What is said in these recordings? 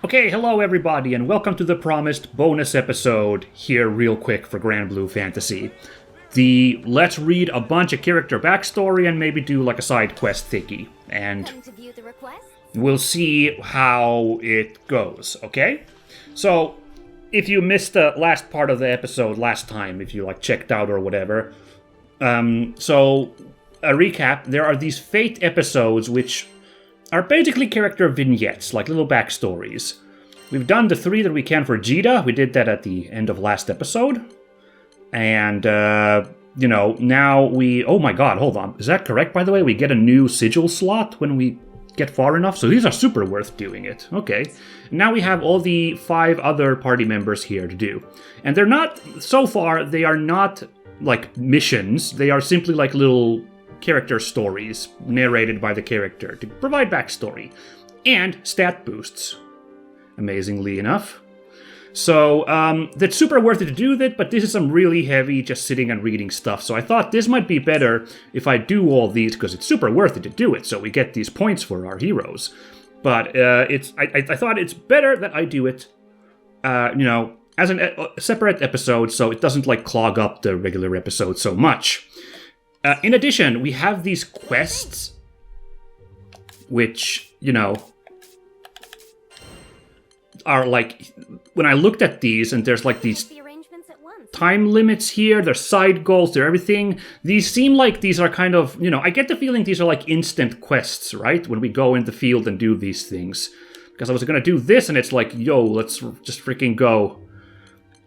Okay, hello everybody, and welcome to the promised bonus episode here real quick for Granblue Fantasy. Let's read a bunch of character backstory and maybe do like a side quest thingy. And we'll see how it goes, okay? So, if you missed the last part of the episode last time, if you like checked out or whatever, so a recap, there are these Fate episodes which are basically character vignettes, like little backstories. We've done the 3 that we can for Djeeta. We did that at the end of last episode. And, now we... Oh my god, hold on. Is that correct, by the way? We get a new sigil slot when we get far enough? So these are super worth doing it. Okay. Now we have all the 5 other party members here to do. And they're not... So far, they are not, like, missions. They are simply, like, little character stories narrated by the character to provide backstory and stat boosts, amazingly enough. So that's super worth it to do that, but this is some really heavy just sitting and reading stuff. So I thought this might be better if I do all these because it's super worth it to do it. So we get these points for our heroes. But I thought it's better that I do it, as a separate episode, so it doesn't like clog up the regular episode so much. In addition, we have these quests, which, are like, when I looked at these, and there's like these time limits here, there's side goals, there's everything. These seem like these are kind of, I get the feeling these are like instant quests, right? When we go in the field and do these things. Because I was going to do this, and it's like, yo, let's just freaking go,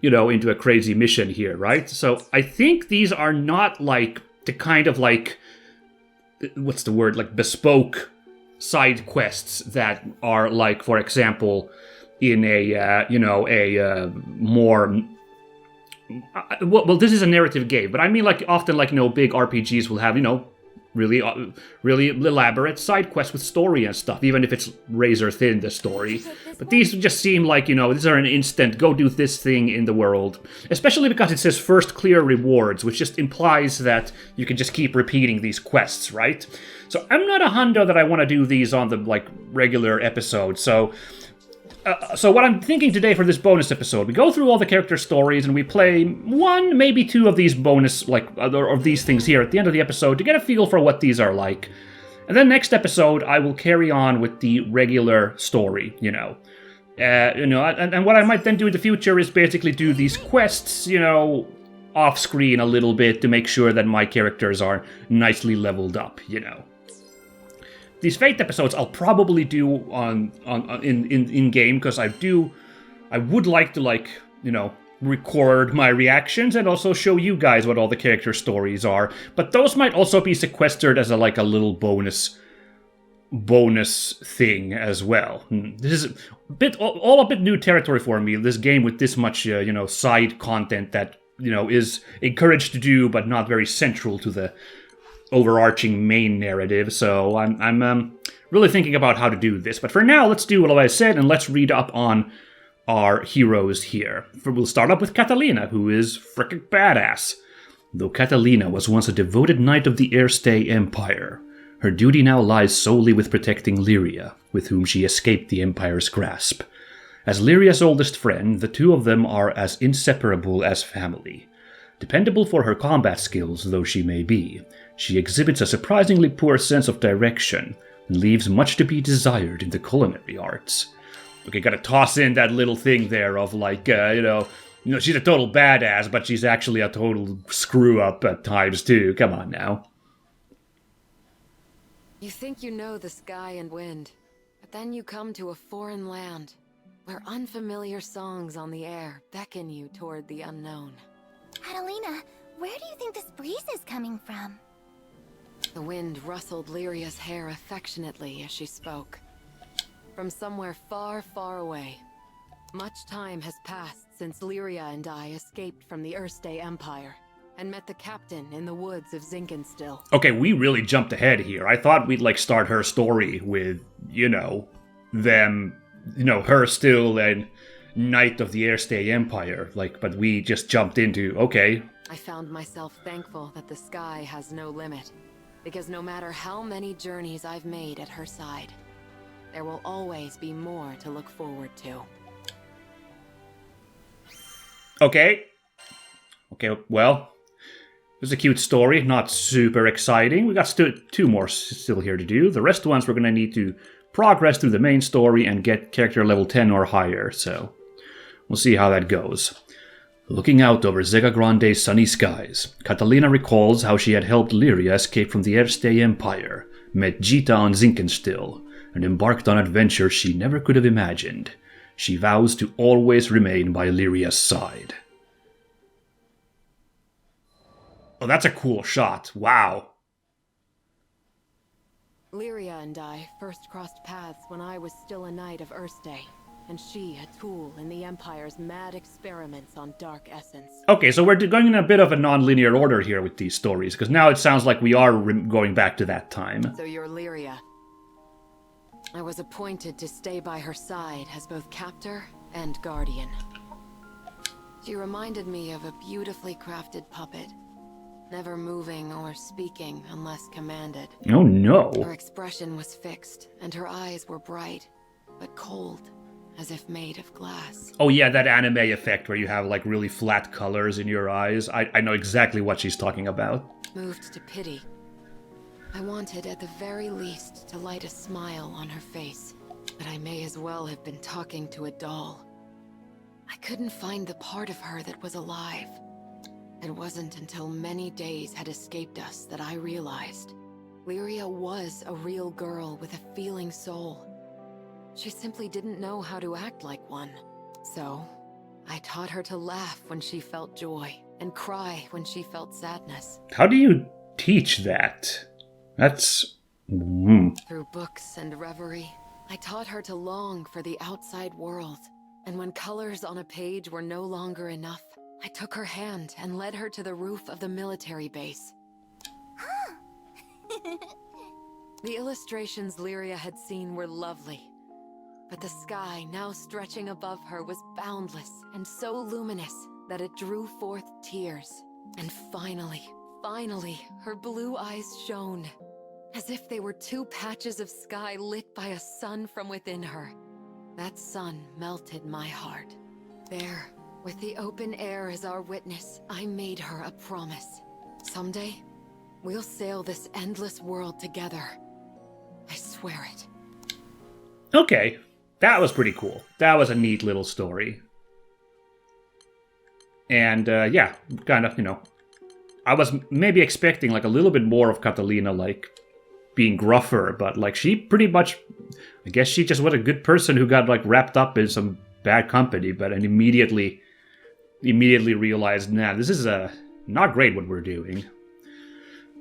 into a crazy mission here, right? So I think these are not like the kind of like, what's the word, like bespoke side quests that are like, for example, in a, more... Well, this is a narrative game, but I mean like often like, big RPGs will have, really elaborate side quests with story and stuff, even if it's razor thin, the story. But these just seem like, these are an instant, go do this thing in the world. Especially because it says first clear rewards, which just implies that you can just keep repeating these quests, right? So I'm not a hundo that I want to do these on the, like, regular episode, so what I'm thinking today for this bonus episode, we go through all the character stories and we play 1, maybe 2 of these bonus, like, of these things here at the end of the episode to get a feel for what these are like. And then next episode, I will carry on with the regular story, and what I might then do in the future is basically do these quests, off screen a little bit to make sure that my characters are nicely leveled up, These Fate episodes I'll probably do in game because I would like to record my reactions and also show you guys what all the character stories are. But those might also be sequestered as a little bonus thing as well. This is a bit new territory for me. This game with this much side content that is encouraged to do but not very central to the overarching main narrative, so I'm really thinking about how to do this. But for now, let's do what I said, and let's read up on our heroes here. We'll start up with Catalina, who is frickin' badass. Though Catalina was once a devoted knight of the Airstay Empire, her duty now lies solely with protecting Lyria, with whom she escaped the Empire's grasp. As Lyria's oldest friend, the two of them are as inseparable as family. Dependable for her combat skills though she may be, she exhibits a surprisingly poor sense of direction and leaves much to be desired in the culinary arts. Okay, gotta toss in that little thing there of like, she's a total badass, but she's actually a total screw-up at times too. Come on now. You think you know the sky and wind, but then you come to a foreign land, where unfamiliar songs on the air beckon you toward the unknown. Catalina, where do you think this breeze is coming from? The wind rustled Lyria's hair affectionately as she spoke. From somewhere far, far away. Much time has passed since Lyria and I escaped from the Airstay Empire and met the captain in the woods of Zinkenstill. Okay, we really jumped ahead here. I thought we'd start her story with, them, her still and knight of the Airstay Empire, but we just jumped into, okay. I found myself thankful that the sky has no limit, because no matter how many journeys I've made at her side, there will always be more to look forward to. Okay. Okay, well, it was a cute story, not super exciting. We got two more still here to do. The rest ones we're going to need to progress through the main story and get character level 10 or higher, so we'll see how that goes. Looking out over Zega Grande's sunny skies, Catalina recalls how she had helped Lyria escape from the Erste Empire, met Djeeta on Zinkenstill, and embarked on adventures she never could have imagined. She vows to always remain by Lyria's side. Oh, that's a cool shot. Wow. Lyria and I first crossed paths when I was still a knight of Erste, and she a tool in the Empire's mad experiments on dark essence. Okay, so we're going in a bit of a non-linear order here with these stories, because now it sounds like we are going back to that time. So you're Lyria. I was appointed to stay by her side as both captor and guardian. She reminded me of a beautifully crafted puppet, never moving or speaking unless commanded. Oh no. Her expression was fixed, and her eyes were bright, but cold, as if made of glass. Oh yeah, that anime effect where you have like really flat colors in your eyes. I know exactly what she's talking about. Moved to pity. I wanted at the very least to light a smile on her face, but I may as well have been talking to a doll. I couldn't find the part of her that was alive. It wasn't until many days had escaped us that I realized Lyria was a real girl with a feeling soul. She simply didn't know how to act like one. So, I taught her to laugh when she felt joy, and cry when she felt sadness. How do you teach that? That's... Through books and reverie, I taught her to long for the outside world. And when colors on a page were no longer enough, I took her hand and led her to the roof of the military base. The illustrations Lyria had seen were lovely, but the sky now stretching above her was boundless and so luminous that it drew forth tears. And finally, her blue eyes shone, as if they were two patches of sky lit by a sun from within her. That sun melted my heart. There, with the open air as our witness, I made her a promise. Someday, we'll sail this endless world together. I swear it. Okay, that was pretty cool. That was a neat little story. And, yeah, kind of, I was maybe expecting, like, a little bit more of Catalina, like, being gruffer, but, like, she pretty much... I guess she just was a good person who got, like, wrapped up in some bad company, but and immediately realized, nah, this is not great what we're doing.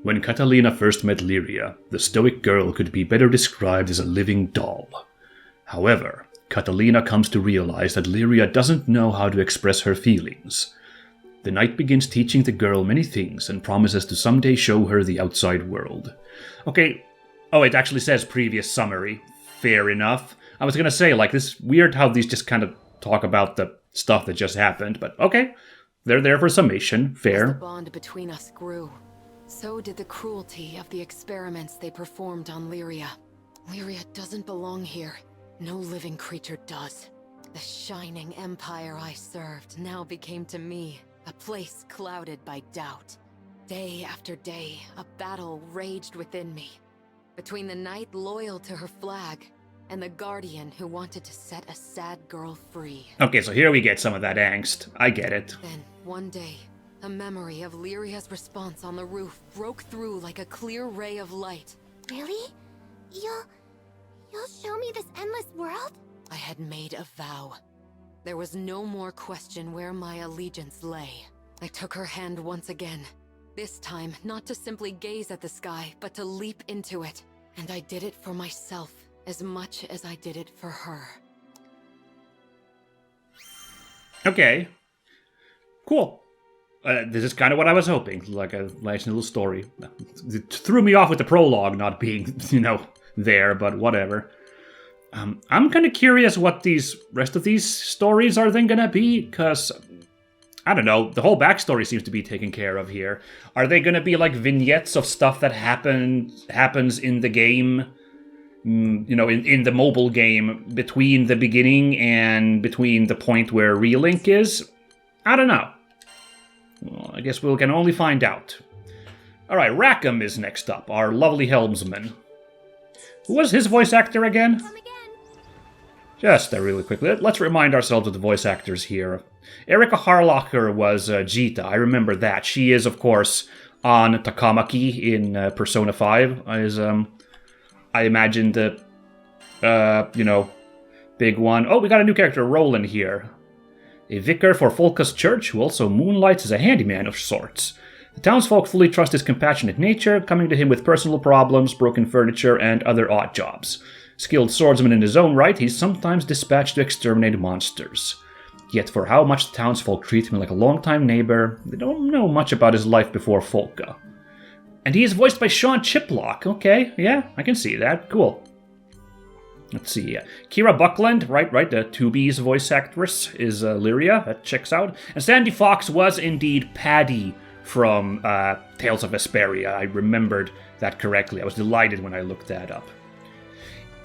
When Catalina first met Lyria, the stoic girl could be better described as a living doll. However, Catalina comes to realize that Lyria doesn't know how to express her feelings. The knight begins teaching the girl many things and promises to someday show her the outside world. Okay, oh, it actually says previous summary. Fair enough. I was gonna say, like, this weird how these just kind of talk about the stuff that just happened, but okay. They're there for summation. Fair. As the bond between us grew, so did the cruelty of the experiments they performed on Lyria. Lyria doesn't belong here. No living creature does. The shining empire I served now became to me a place clouded by doubt. Day after day, a battle raged within me. Between the knight loyal to her flag and the guardian who wanted to set a sad girl free. Okay, so here we get some of that angst. I get it. Then, one day, a memory of Lyria's response on the roof broke through like a clear ray of light. Really? You'll show me this endless world? I had made a vow. There was no more question where my allegiance lay. I took her hand once again. This time, not to simply gaze at the sky, but to leap into it. And I did it for myself, as much as I did it for her. Okay. Cool. This is kind of what I was hoping. Like a nice little story. It threw me off with the prologue not being, there, but whatever. I'm kind of curious what these rest of these stories are then gonna be, because... I don't know, the whole backstory seems to be taken care of here. Are they going to be like vignettes of stuff that happens in the game? in the mobile game between the beginning and between the point where Relink is? I don't know. Well, I guess we can only find out. Alright, Rackham is next up, our lovely helmsman. Who was his voice actor again? Come again. Just really quickly, let's remind ourselves of the voice actors here. Erika Harlacher was Djeeta, I remember that. She is, of course, on Takamaki in Persona 5, as I imagine the, big one. Oh, we got a new character, Roland, here. A vicar for Folka's church who also moonlights as a handyman of sorts. The townsfolk fully trust his compassionate nature, coming to him with personal problems, broken furniture, and other odd jobs. Skilled swordsman in his own right, he's sometimes dispatched to exterminate monsters. Yet for how much the townsfolk treat him like a longtime neighbor, they don't know much about his life before Folka. And he is voiced by Sean Chiplock. Okay, yeah, I can see that. Cool. Let's see. Kira Buckland, right, the 2B's voice actress, is Lyria. That checks out. And Sandy Fox was indeed Paddy from Tales of Vesperia. I remembered that correctly. I was delighted when I looked that up.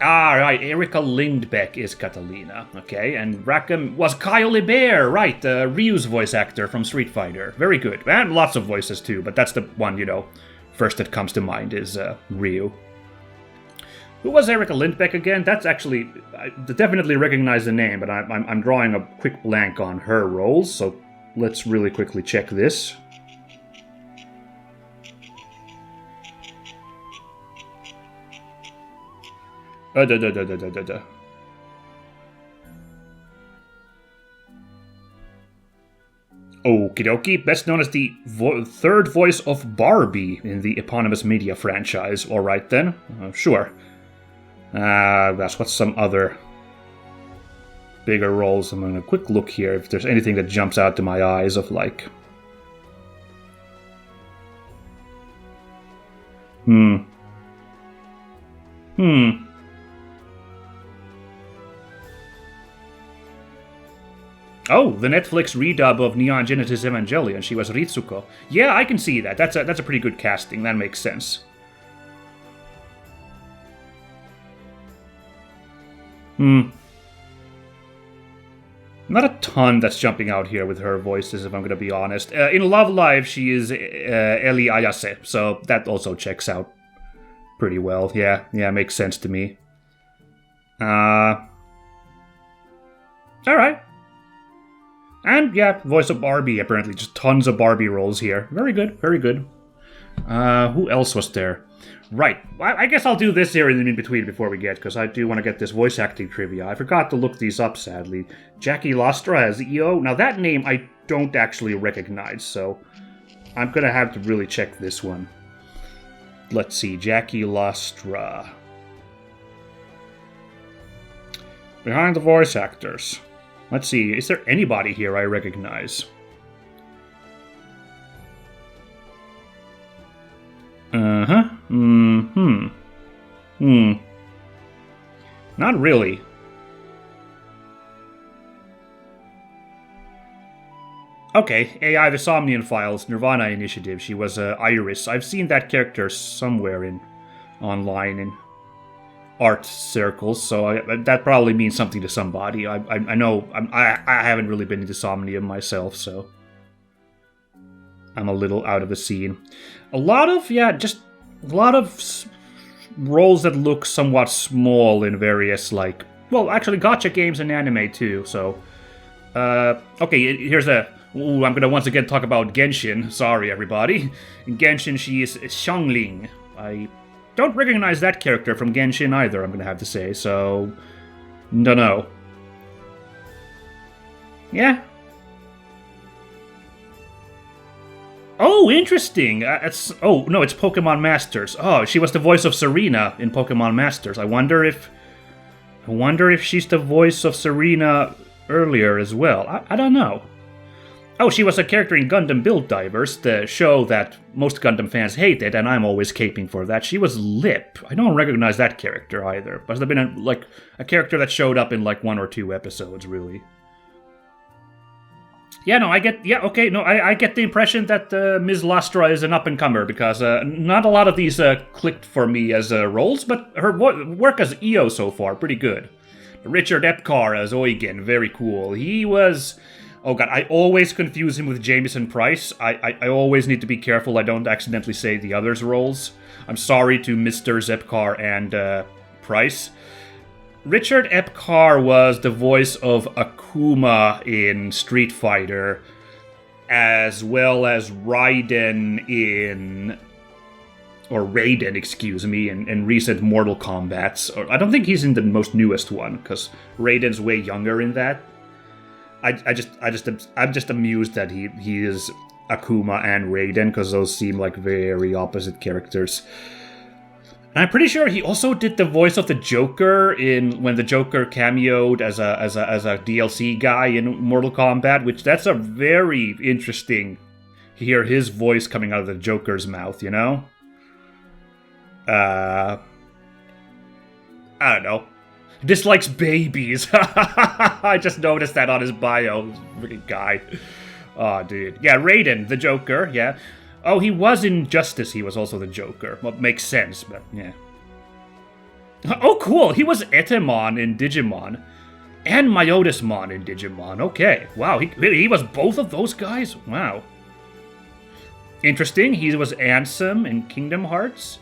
Right, Erika Lindbeck is Catalina, okay, and Rackham was Kyle LeBear, right, Ryu's voice actor from Street Fighter. Very good, and lots of voices too, but that's the one, first that comes to mind is Ryu. Who was Erika Lindbeck again? That's actually, I definitely recognize the name, but I'm drawing a quick blank on her roles, so let's really quickly check this. Okie dokie, best known as the third voice of Barbie in the eponymous media franchise. Alright then, sure. That's what some other bigger roles. I'm gonna quick look here if there's anything that jumps out to my eyes of like... Oh, the Netflix redub of Neon Genesis Evangelion. She was Ritsuko. Yeah, I can see that. That's a pretty good casting. That makes sense. Not a ton that's jumping out here with her voices, if I'm going to be honest. In Love Live, she is Eli Ayase, so that also checks out pretty well. Yeah, makes sense to me. Alright. And yeah, voice of Barbie, apparently. Just tons of Barbie roles here. Very good, very good. Who else was there? Right, I guess I'll do this here in between before we get, because I do want to get this voice acting trivia. I forgot to look these up, sadly. Jackie Lastra as EO. Now that name I don't actually recognize, so I'm going to have to really check this one. Let's see, Jackie Lastra. Behind the voice actors. Let's see, is there anybody here I recognize? Not really. Okay, AI The Somnian Files, Nirvana Initiative. She was Iris. I've seen that character somewhere online in art circles, so that probably means something to somebody. I know I haven't really been into Somnium myself, so I'm a little out of the scene. A lot of roles that look somewhat small in various, like, well, actually gacha games and anime too, so okay, here's I'm gonna once again talk about Genshin. Sorry, everybody. In Genshin, she is Xiangling. I don't recognize that character from Genshin either, I'm gonna have to say, so... Dunno. Yeah. Oh, interesting! It's Pokemon Masters. Oh, she was the voice of Serena in Pokemon Masters. I wonder if she's the voice of Serena earlier as well. I don't know. Oh, she was a character in Gundam Build Divers, the show that most Gundam fans hated, and I'm always caping for that. She was Lip. I don't recognize that character either. Must have been a character that showed up in like 1 or 2 episodes, really. Yeah, no, I get the impression that Ms. Lastra is an up-and-comer, because not a lot of these clicked for me as roles, but her work as EO so far, pretty good. Richard Epcar as Eugen, very cool. He was... Oh god, I always confuse him with Jameson Price. I always need to be careful I don't accidentally say the others' roles. I'm sorry to Mr. Zepcar and Price. Richard Epcar was the voice of Akuma in Street Fighter, as well as Raiden, excuse me, in recent Mortal Kombats. I don't think he's in the most newest one, because Raiden's way younger in that. I'm just amused that he is Akuma and Raiden, because those seem like very opposite characters. And I'm pretty sure he also did the voice of the Joker when the Joker cameoed as a DLC guy in Mortal Kombat, which that's a very interesting to hear his voice coming out of the Joker's mouth, you know? I don't know. Dislikes babies. I just noticed that on his bio. Freaking guy. Oh, dude. Yeah, Raiden, the Joker, yeah. Oh, he was in Justice, he was also the Joker. Well, makes sense, but yeah. Oh, cool, he was Etemon in Digimon. And Myotismon in Digimon, okay. Wow, he was both of those guys? Wow. Interesting, he was Ansem in Kingdom Hearts.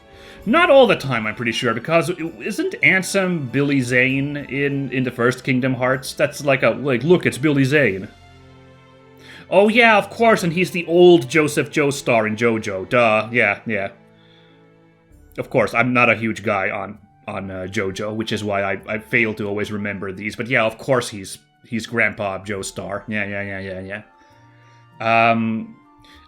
Not all the time, I'm pretty sure, because isn't Ansem Billy Zane in the first Kingdom Hearts? That's like look, it's Billy Zane. Oh yeah, of course, and he's the old Joseph Joestar in JoJo. Duh, yeah. Of course, I'm not a huge guy on JoJo, which is why I fail to always remember these. But yeah, of course he's Grandpa Joestar. Yeah.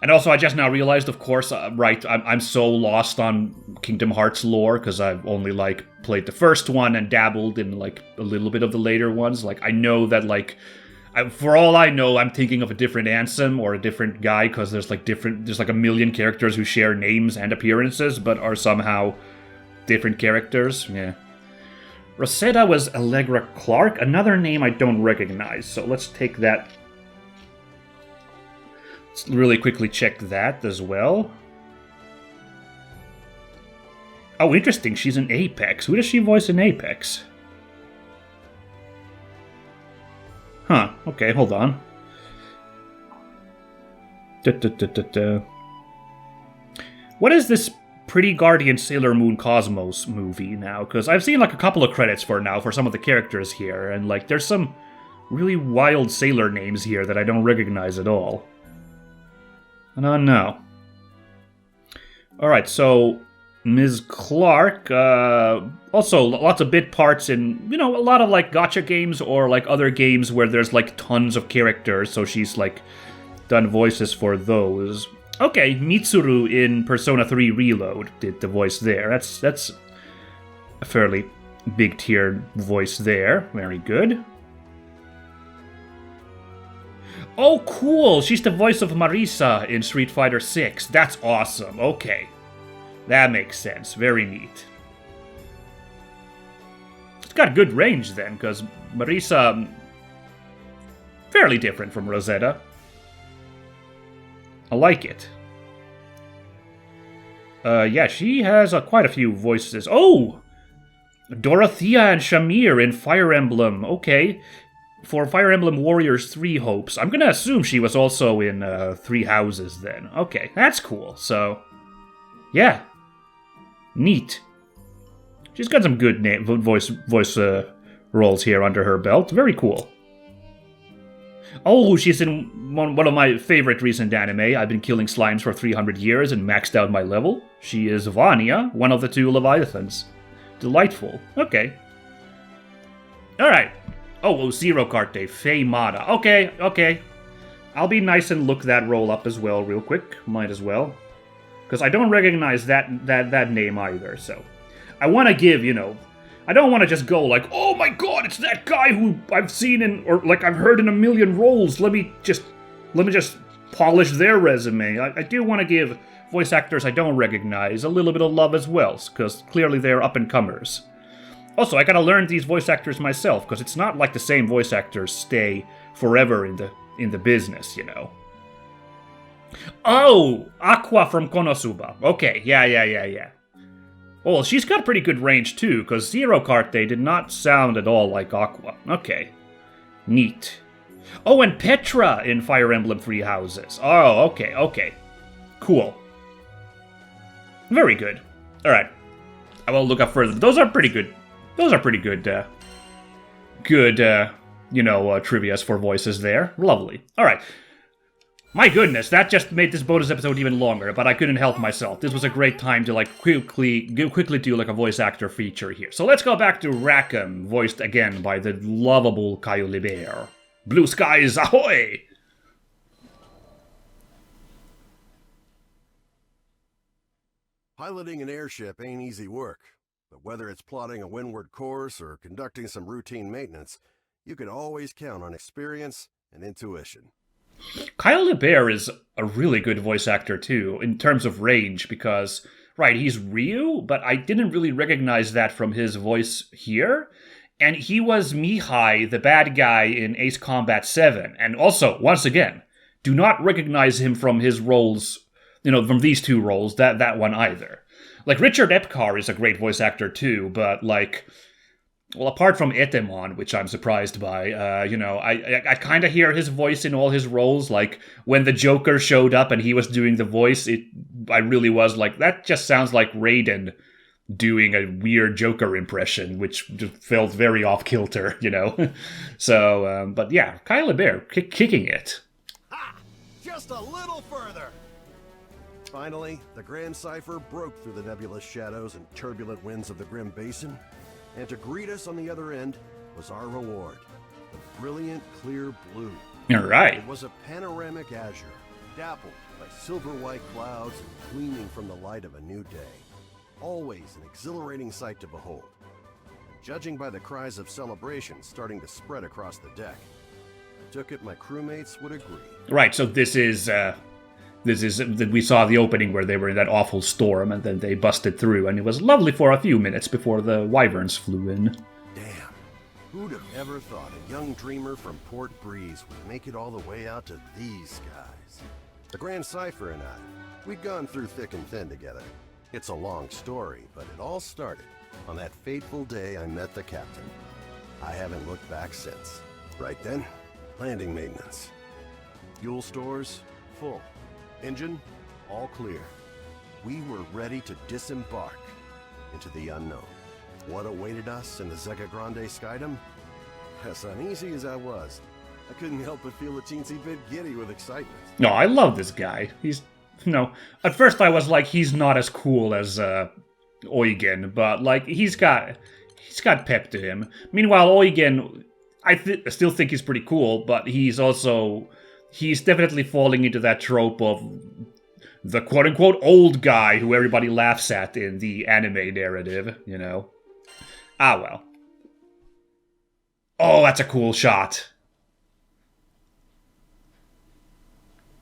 And also, I just now realized, of course, right, I'm so lost on Kingdom Hearts lore, because I've only, played the first one and dabbled in, a little bit of the later ones. I know that, for all I know, I'm thinking of a different Ansem or a different guy, because there's a million characters who share names and appearances, but are somehow different characters. Yeah. Rosetta was Allegra Clark, another name I don't recognize, so let's take that. Let's really quickly check that as well. Oh, interesting, she's in Apex. Who does she voice in Apex? Huh, okay, hold on. What is this Pretty Guardian Sailor Moon Cosmos movie now? Because I've seen a couple of credits for some of the characters here, and there's some really wild sailor names here that I don't recognize at all. I don't know. Alright, so Ms. Clark, also lots of bit parts in, a lot of gacha games or other games where there's tons of characters, so she's done voices for those. Okay, Mitsuru in Persona 3 Reload did the voice there. That's a fairly big tier voice there. Very good. Oh, cool! She's the voice of Marisa in Street Fighter 6. That's awesome. Okay. That makes sense. Very neat. It's got good range then, because Marisa... fairly different from Rosetta. I like it. Yeah, she has quite a few voices. Oh! Dorothea and Shamir in Fire Emblem. Okay. For Fire Emblem Warriors 3 Hopes. I'm gonna assume she was also in 3 Houses then. Okay, that's cool. So, yeah. Neat. She's got some good voice roles here under her belt. Very cool. Oh, she's in one of my favorite recent anime. I've been killing slimes for 300 years and maxed out my level. She is Vanya, one of the 2 Leviathans. Delightful. Okay. Alright. Oh, Zero Carte, Faye Mata. Okay. I'll be nice and look that roll up as well real quick. Might as well. Because I don't recognize that name either, so... I want to give, I don't want to just go oh my god, it's that guy who I've seen in, or I've heard in a million roles. Let me just polish their resume. I do want to give voice actors I don't recognize a little bit of love as well, because clearly they're up-and-comers. Also, I gotta learn these voice actors myself, because it's not like the same voice actors stay forever in the in the business, you know. Oh! Aqua from Konosuba. Okay, yeah. Oh, well, she's got pretty good range too, because Zero Carte did not sound at all like Aqua. Okay. Neat. Oh, and Petra in Fire Emblem Three Houses. Oh, okay. Cool. Very good. Alright. I will look up further. Those are pretty good. Those are pretty good, trivias for voices there. Lovely. Alright. My goodness, that just made this bonus episode even longer, but I couldn't help myself. This was a great time to, like, quickly do, like, a voice actor feature here. So let's go back to Rackham, voiced again by the lovable Caillou Libert. Blue skies, ahoy! Piloting an airship ain't easy work, but whether it's plotting a windward course or conducting some routine maintenance, you can always count on experience and intuition. Caillou Libert is a really good voice actor, too, in terms of range, because, right, he's Ryu, but I didn't really recognize that from his voice here. And he was Mihai, the bad guy in Ace Combat 7. And also, once again, do not recognize him from his roles, from these two roles, that one either. Like, Richard Epcar is a great voice actor, too, but, like... Well, apart from Etemon, which I'm surprised by, I kind of hear his voice in all his roles. Like, when the Joker showed up and he was doing the voice, I really was like, that just sounds like Raiden doing a weird Joker impression, which just felt very off-kilter, So, but yeah, Caillou Libert, kicking it. Ha! Just a little further! Finally, the Grand Cipher broke through the nebulous shadows and turbulent winds of the Grim Basin. And to greet us on the other end was our reward, the brilliant clear blue. All right. It was a panoramic azure, dappled by silver-white clouds and gleaming from the light of a new day. Always an exhilarating sight to behold. And judging by the cries of celebration starting to spread across the deck, I took it my crewmates would agree. Right, so this is we saw the opening where they were in that awful storm, and then they busted through, and it was lovely for a few minutes before the wyverns flew in. Damn, who'd have ever thought a young dreamer from Port Breeze would make it all the way out to these skies? The Grand Cipher and I, we'd gone through thick and thin together. It's a long story, but it all started on that fateful day I met the captain. I haven't looked back since. Right then, landing maintenance. Fuel stores, full. Engine, all clear. We were ready to disembark into the unknown. What awaited us in the Zega Grande Skydom? As uneasy as I was, I couldn't help but feel a teensy bit giddy with excitement. No, I love this guy. He's, at first I was like, he's not as cool as Eugen, but like he's got pep to him. Meanwhile, Eugen, I still think he's pretty cool, but he's definitely falling into that trope of the quote-unquote old guy who everybody laughs at in the anime narrative, Ah, well. Oh, that's a cool shot.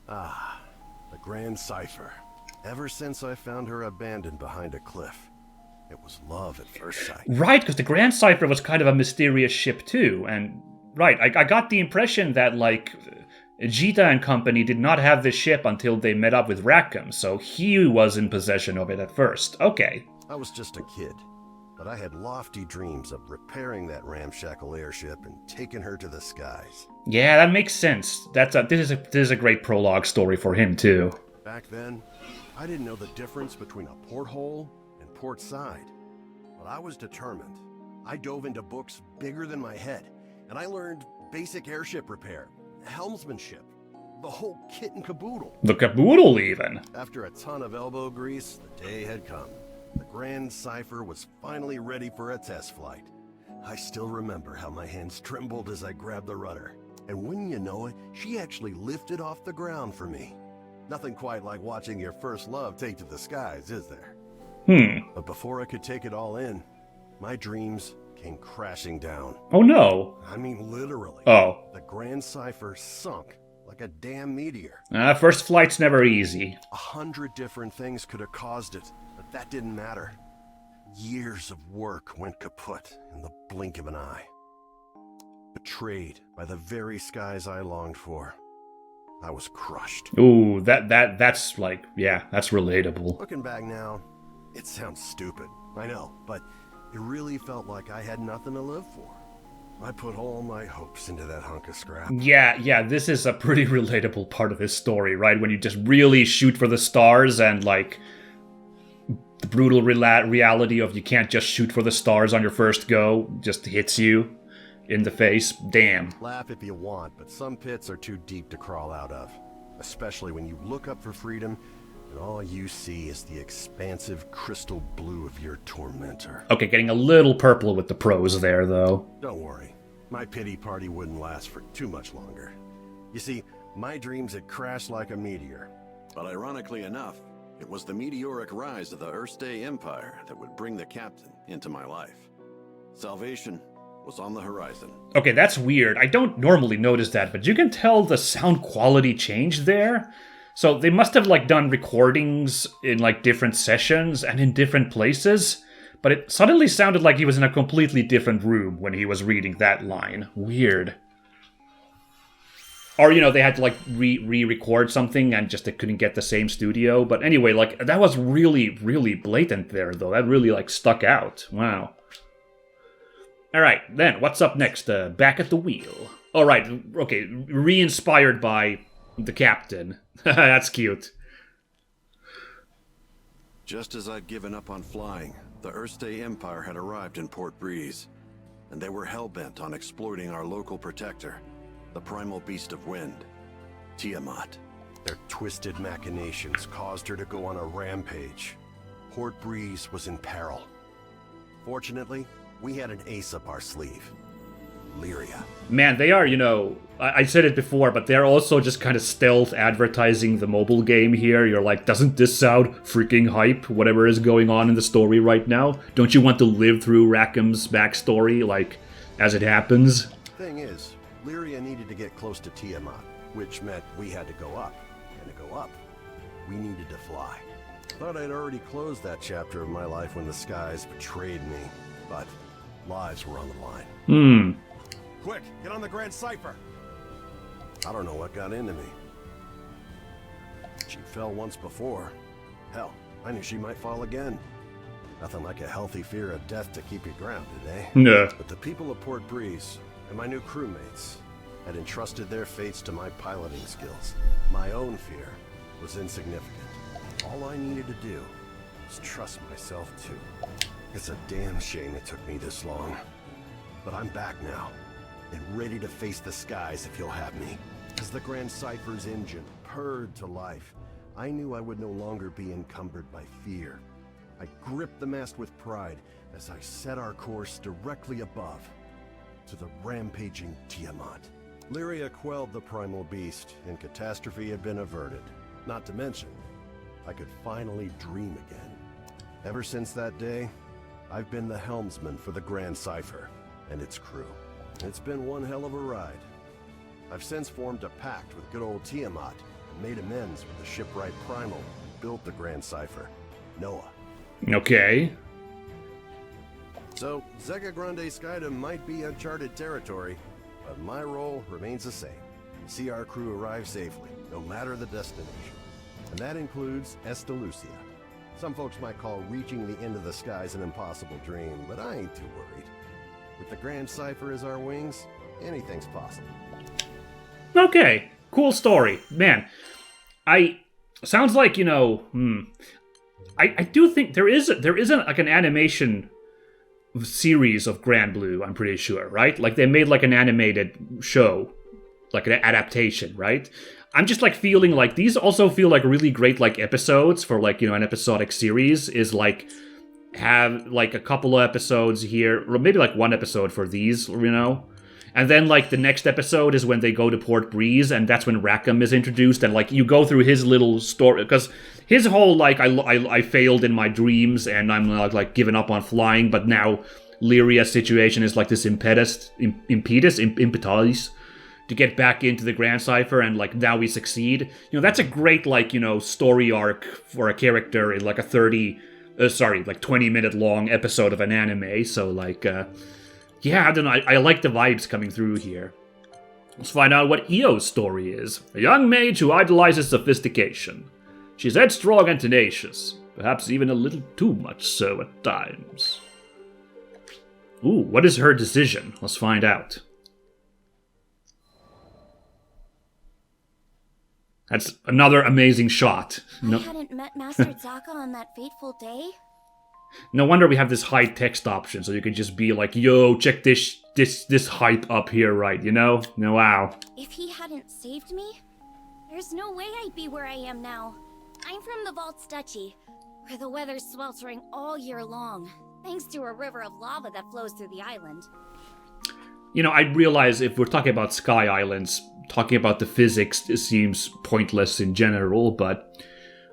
Ah, the Grand Cipher. Ever since I found her abandoned behind a cliff, it was love at first sight. Right, because the Grand Cipher was kind of a mysterious ship too, and right, I got the impression that, like, Djeeta and company did not have this ship until they met up with Rackham, so he was in possession of it at first. Okay. I was just a kid, but I had lofty dreams of repairing that ramshackle airship and taking her to the skies. Yeah, that makes sense. This is a great prologue story for him too. Back then, I didn't know the difference between a porthole and port side, but I was determined. I dove into books bigger than my head, and I learned basic airship repair, helmsmanship, the whole kit and caboodle. The caboodle, even. After a ton of elbow grease, the day had come. The Grand Cipher was finally ready for a test flight. I still remember how my hands trembled as I grabbed the rudder. And wouldn't you know it, she actually lifted off the ground for me. Nothing quite like watching your first love take to the skies, is there? But before I could take it all in, my dreams came crashing down. Oh no. I mean literally. Oh. The Grand Cipher sunk like a damn meteor. First flight's never easy. 100 different things could have caused it, but that didn't matter. Years of work went kaput in the blink of an eye. Betrayed by the very skies I longed for, I was crushed. Ooh, that's like, yeah, that's relatable. Looking back now, it sounds stupid, I know, but it really felt like I had nothing to live for. I put all my hopes into that hunk of scrap. Yeah, this is a pretty relatable part of his story, right? When you just really shoot for the stars and, like, the brutal reality of you can't just shoot for the stars on your first go just hits you in the face. Damn. Laugh if you want, but some pits are too deep to crawl out of. Especially when you look up for freedom and all you see is the expansive crystal blue of your tormentor. Okay, getting a little purple with the prose there, though. Don't worry. My pity party wouldn't last for too much longer. You see, my dreams had crashed like a meteor. But ironically enough, it was the meteoric rise of the Erste Empire that would bring the captain into my life. Salvation was on the horizon. Okay, that's weird. I don't normally notice that, but you can tell the sound quality changed there. So they must have, like, done recordings in, like, different sessions and in different places, but it suddenly sounded like he was in a completely different room when he was reading that line. Weird. Or, you know, they had to, like, re-record something and just they couldn't get the same studio. But anyway, like, that was really, really blatant there, though. That really, like, stuck out. Wow. Alright, then, what's up next? Back at the wheel. Alright, okay, re-inspired by the captain. That's cute. Just as I'd given up on flying, the Erste Empire had arrived in Port Breeze, and they were hell-bent on exploiting our local protector, the primal beast of wind, Tiamat. Their twisted machinations caused her to go on a rampage. Port Breeze was in peril. Fortunately, we had an ace up our sleeve. Lyria. Man, they are, you know, I said it before, but they're also just kind of stealth advertising the mobile game here. You're like, doesn't this sound freaking hype, whatever is going on in the story right now? Don't you want to live through Rackham's backstory, like, as it happens? Thing is, Lyria needed to get close to Tiamat, which meant we had to go up. And to go up, we needed to fly. Thought I'd already closed that chapter of my life when the skies betrayed me, but lives were on the line. Quick, get on the Grand Cipher! I don't know what got into me. She fell once before. Hell, I knew she might fall again. Nothing like a healthy fear of death to keep you grounded, eh? Nah. But the people of Port Breeze and my new crewmates had entrusted their fates to my piloting skills. My own fear was insignificant. All I needed to do was trust myself too. It's a damn shame it took me this long. But I'm back now, and ready to face the skies if you'll have me. As the Grand Cipher's engine purred to life, I knew I would no longer be encumbered by fear. I gripped the mast with pride as I set our course directly above, to the rampaging Tiamat. Lyria quelled the primal beast, and catastrophe had been averted. Not to mention, I could finally dream again. Ever since that day, I've been the helmsman for the Grand Cipher and its crew. It's been one hell of a ride. I've since formed a pact with good old Tiamat and made amends with the shipwright Primal who built the Grand Cipher, Noah. Okay. So, Zega Grande Skydom might be uncharted territory, but my role remains the same. See our crew arrive safely, no matter the destination. And that includes Estalucia. Some folks might call reaching the end of the skies an impossible dream, but I ain't too worried. With the Grand Cipher as our wings, anything's possible. Okay, cool story. Man, sounds like, you know, I do think there isn't like an animation series of Granblue, I'm pretty sure, right? Like they made like an animated show, like an adaptation, right? I'm just like feeling like these also feel like really great like episodes for like, you know, an episodic series is like have like a couple of episodes here, or maybe like one episode for these, you know? And then like the next episode is when they go to Port Breeze, and that's when Rackham is introduced, and like you go through his little story, because his whole like I failed in my dreams and I'm like given up on flying, but now Lyria's situation is like this impetus to get back into the Grand Cipher, and like now we succeed. You know, that's a great like, you know, story arc for a character in like a 20-minute long episode of an anime. So like, yeah, I don't know. I like the vibes coming through here. Let's find out what Io's story is. A young mage who idolizes sophistication. She's headstrong and tenacious, perhaps even a little too much so at times. Ooh, what is her decision? Let's find out. That's another amazing shot. I hadn't met Master Zaka on that fateful day. No wonder we have this high text option, so you can just be like, yo, check this hype up here, right, you know? No, wow. If he hadn't saved me, there's no way I'd be where I am now. I'm from the Vault's Duchy, where the weather's sweltering all year long, thanks to a river of lava that flows through the island. You know, I realize if we're talking about Sky Islands, talking about the physics seems pointless in general, but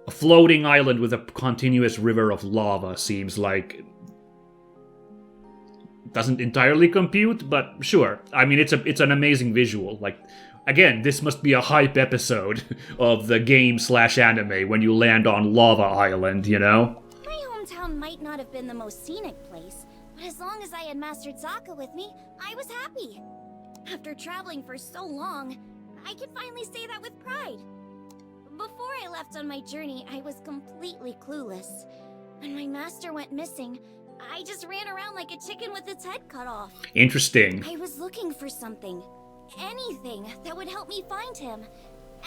a floating island with a continuous river of lava seems like... doesn't entirely compute, but sure. I mean, it's an amazing visual. Like, again, this must be a hype episode of the game/anime when you land on Lava Island, you know? My hometown might not have been the most scenic place, but as long as I had Master Zaka with me, I was happy. After traveling for so long, I can finally say that with pride. Before I left on my journey, I was completely clueless. When my master went missing, I just ran around like a chicken with its head cut off. Interesting. I was looking for something, anything that would help me find him.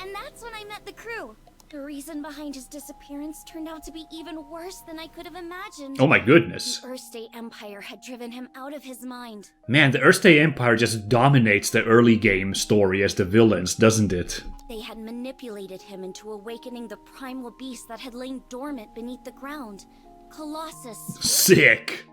And that's when I met the crew. The reason behind his disappearance turned out to be even worse than I could have imagined. Oh my goodness. The Earthstate Empire had driven him out of his mind. Man, the Earthstate Empire just dominates the early game story as the villains, doesn't it? They had manipulated him into awakening the primal beast that had lain dormant beneath the ground. Colossus. Sick.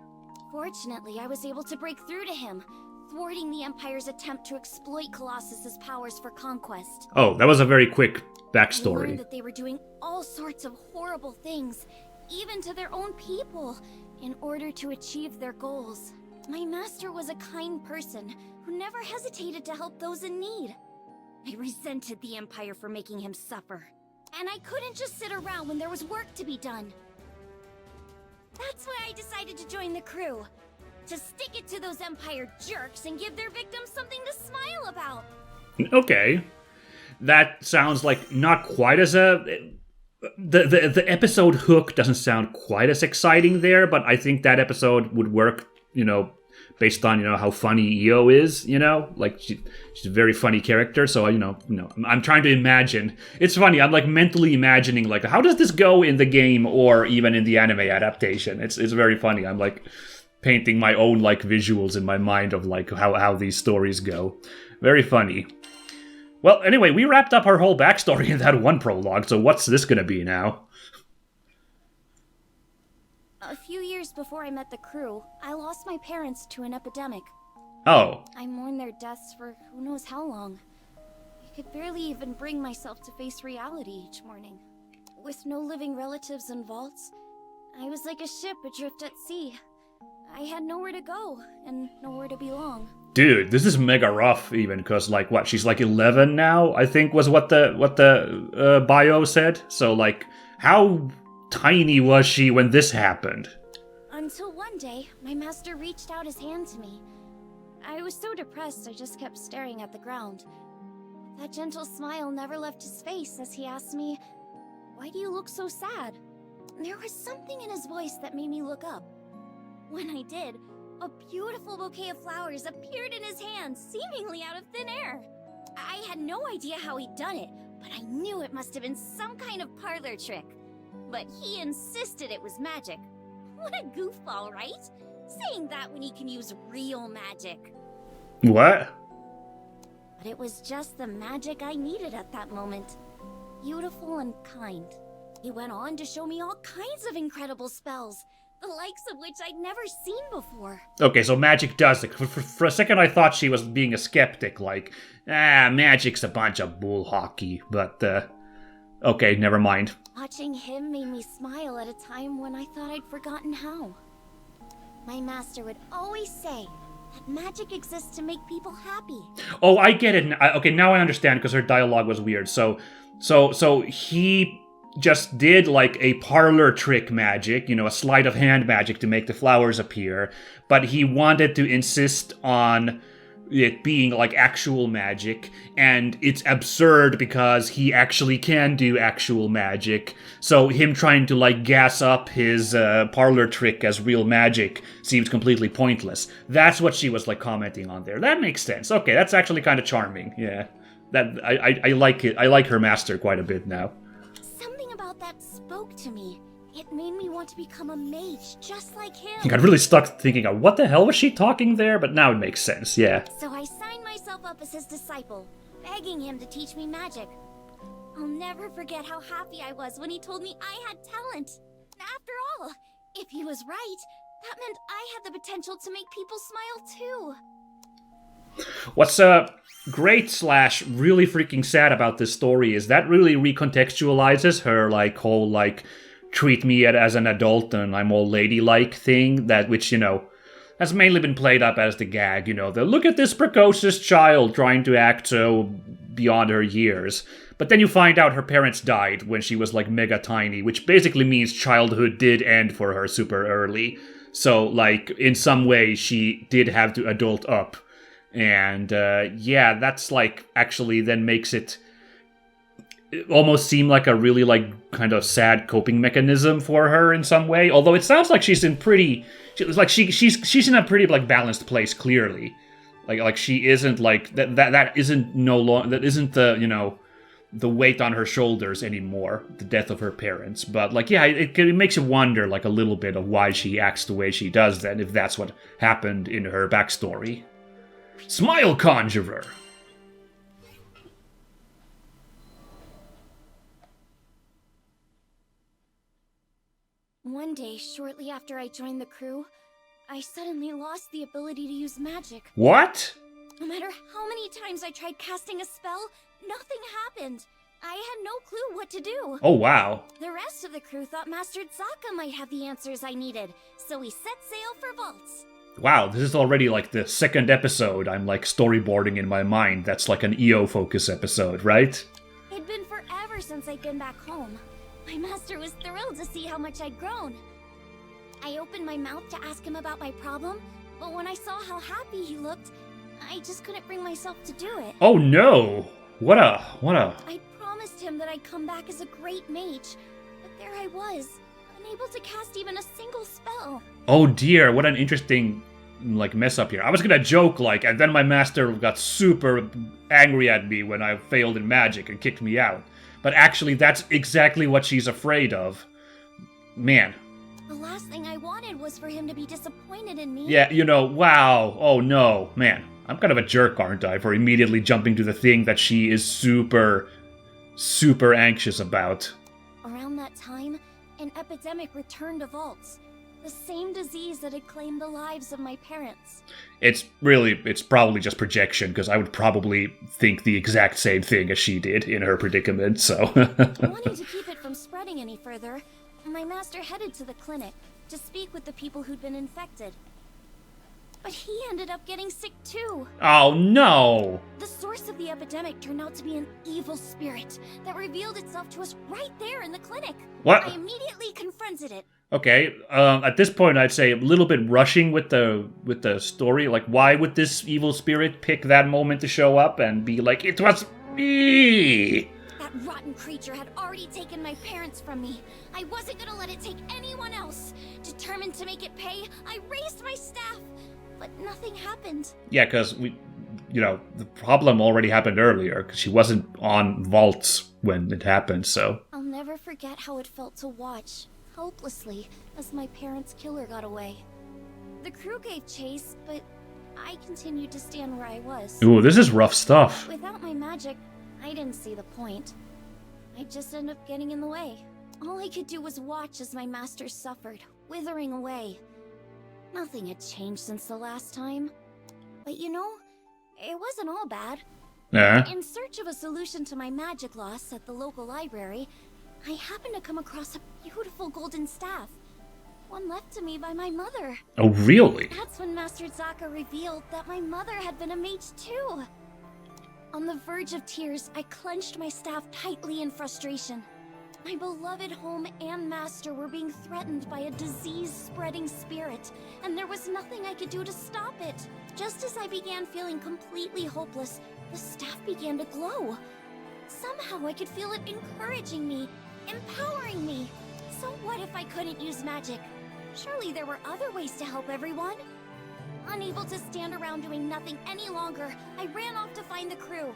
Fortunately, I was able to break through to him, thwarting the Empire's attempt to exploit Colossus's powers for conquest. Oh, that was a very quick I backstory. learned that they were doing all sorts of horrible things, even to their own people, in order to achieve their goals. My master was a kind person who never hesitated to help those in need. I resented the Empire for making him suffer, and I couldn't just sit around when there was work to be done. That's why I decided to join the crew. To stick it to those Empire jerks and give their victims something to smile about. Okay. That sounds like not quite as a... The episode hook doesn't sound quite as exciting there, but I think that episode would work, you know, based on, you know, how funny Io is, you know? Like, she's a very funny character, so, you know, I'm trying to imagine. It's funny, I'm, like, mentally imagining, like, how does this go in the game or even in the anime adaptation? It's very funny. I'm, like, painting my own, like, visuals in my mind of, like, how these stories go. Very funny. Well, anyway, we wrapped up our whole backstory in that one prologue, so what's this gonna be now? A few years before I met the crew, I lost my parents to an epidemic. Oh. I mourned their deaths for who knows how long. I could barely even bring myself to face reality each morning. With no living relatives and vaults, I was like a ship adrift at sea. I had nowhere to go, and nowhere to belong. Dude, this is mega rough even, because, like, what, she's like 11 now, I think was what the bio said? So, like, how tiny was she when this happened? Until one day, my master reached out his hand to me. I was so depressed I just kept staring at the ground. That gentle smile never left his face as he asked me, "Why do you look so sad?" There was something in his voice that made me look up. When I did, a beautiful bouquet of flowers appeared in his hand, seemingly out of thin air. I had no idea how he'd done it, but I knew it must have been some kind of parlor trick. But he insisted it was magic. What a goofball, right? Saying that when he can use real magic. What? But it was just the magic I needed at that moment. Beautiful and kind. He went on to show me all kinds of incredible spells, the likes of which I'd never seen before. Okay, so magic does it. For a second I thought she was being a skeptic, like, magic's a bunch of bull hockey, but, okay, never mind. Watching him made me smile at a time when I thought I'd forgotten how. My master would always say that magic exists to make people happy. Oh, I get it. Okay, now I understand, because her dialogue was weird. So he just did, like, a parlor trick magic, you know, a sleight of hand magic to make the flowers appear, but he wanted to insist on it being like actual magic, and it's absurd because he actually can do actual magic. So him trying to like gas up his parlor trick as real magic seems completely pointless. That's what she was like commenting on there. That makes sense. Okay, that's actually kind of charming. Yeah, that I like it. I like her master quite a bit now. Something about that spoke to me. It made me want to become a mage, just like him. I got really stuck thinking, what the hell was she talking there? But now it makes sense, yeah. So I signed myself up as his disciple, begging him to teach me magic. I'll never forget how happy I was when he told me I had talent. After all, if he was right, that meant I had the potential to make people smile too. What's great / really freaking sad about this story is that really recontextualizes her like whole like treat me as an adult and I'm all ladylike thing, that which, you know, has mainly been played up as the gag, you know, the look at this precocious child trying to act so beyond her years. But then you find out her parents died when she was like mega tiny, which basically means childhood did end for her super early. So like in some way she did have to adult up. And yeah, that's like actually then makes it almost seem like a really like kind of sad coping mechanism for her in some way. Although it sounds like she's in pretty, she's in a pretty like balanced place clearly. Like she isn't like that isn't no long that isn't the, you know, the weight on her shoulders anymore, the death of her parents. But like yeah, it makes you wonder like a little bit of why she acts the way she does then, if that's what happened in her backstory. Smile Conjurer. One day, shortly after I joined the crew, I suddenly lost the ability to use magic. What? No matter how many times I tried casting a spell, nothing happened. I had no clue what to do. Oh, wow. The rest of the crew thought Master Zaka might have the answers I needed, so we set sail for Vaults. Wow, this is already like the second episode I'm like storyboarding in my mind. That's like an EO focus episode, right? It'd been forever since I'd been back home. My master was thrilled to see how much I'd grown. I opened my mouth to ask him about my problem, but when I saw how happy he looked, I just couldn't bring myself to do it. Oh no! What a... I promised him that I'd come back as a great mage, but there I was, unable to cast even a single spell. Oh dear, what an interesting like mess up here. I was gonna joke like, and then my master got super angry at me when I failed in magic and kicked me out. But actually, that's exactly what she's afraid of. Man. The last thing I wanted was for him to be disappointed in me. Yeah, you know, wow. Oh no, man. I'm kind of a jerk, aren't I, for immediately jumping to the thing that she is super, super anxious about. Around that time, an epidemic returned to Vaults. The same disease that had claimed the lives of my parents. It's probably just projection, because I would probably think the exact same thing as she did in her predicament, so... Wanting to keep it from spreading any further, my master headed to the clinic to speak with the people who'd been infected. But he ended up getting sick too. Oh no! The source of the epidemic turned out to be an evil spirit that revealed itself to us right there in the clinic. What? I immediately confronted it. Okay, at this point I'd say a little bit rushing with the story. Like, why would this evil spirit pick that moment to show up and be like, it was me? That rotten creature had already taken my parents from me. I wasn't gonna let it take anyone else. Determined to make it pay, I raised my staff. But nothing happened. Yeah, because the problem already happened earlier, because she wasn't on Vaults when it happened, so... I'll never forget how it felt to watch, helplessly, as my parents' killer got away. The crew gave chase, but I continued to stand where I was. Ooh, this is rough stuff. Without my magic, I didn't see the point. I just ended up getting in the way. All I could do was watch as my master suffered, withering away. Nothing had changed since the last time. But you know, it wasn't all bad. In search of a solution to my magic loss at the local library, I happened to come across a beautiful golden staff. One left to me by my mother. Oh, really? That's when Master Zaka revealed that my mother had been a mage too. On the verge of tears, I clenched my staff tightly in frustration. My beloved home and master were being threatened by a disease-spreading spirit, and there was nothing I could do to stop it. Just as I began feeling completely hopeless, the staff began to glow. Somehow I could feel it encouraging me, empowering me. So what if I couldn't use magic? Surely there were other ways to help everyone. Unable to stand around doing nothing any longer, I ran off to find the crew.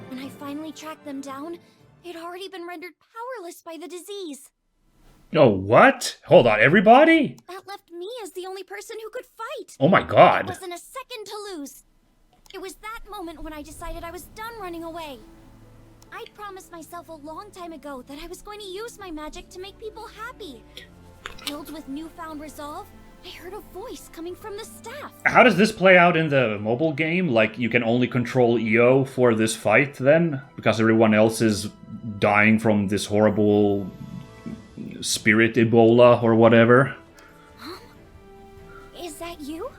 When I finally tracked them down, they'd already been rendered powerless by the disease. Oh, what? Hold on, everybody? That left me as the only person who could fight. Oh my god. There wasn't a second to lose. It was that moment when I decided I was done running away. I'd promised myself a long time ago that I was going to use my magic to make people happy. Filled with newfound resolve, I heard a voice coming from the staff. How does this play out in the mobile game? Like, you can only control EO for this fight, then? Because everyone else is dying from this horrible spirit Ebola or whatever? Is that you?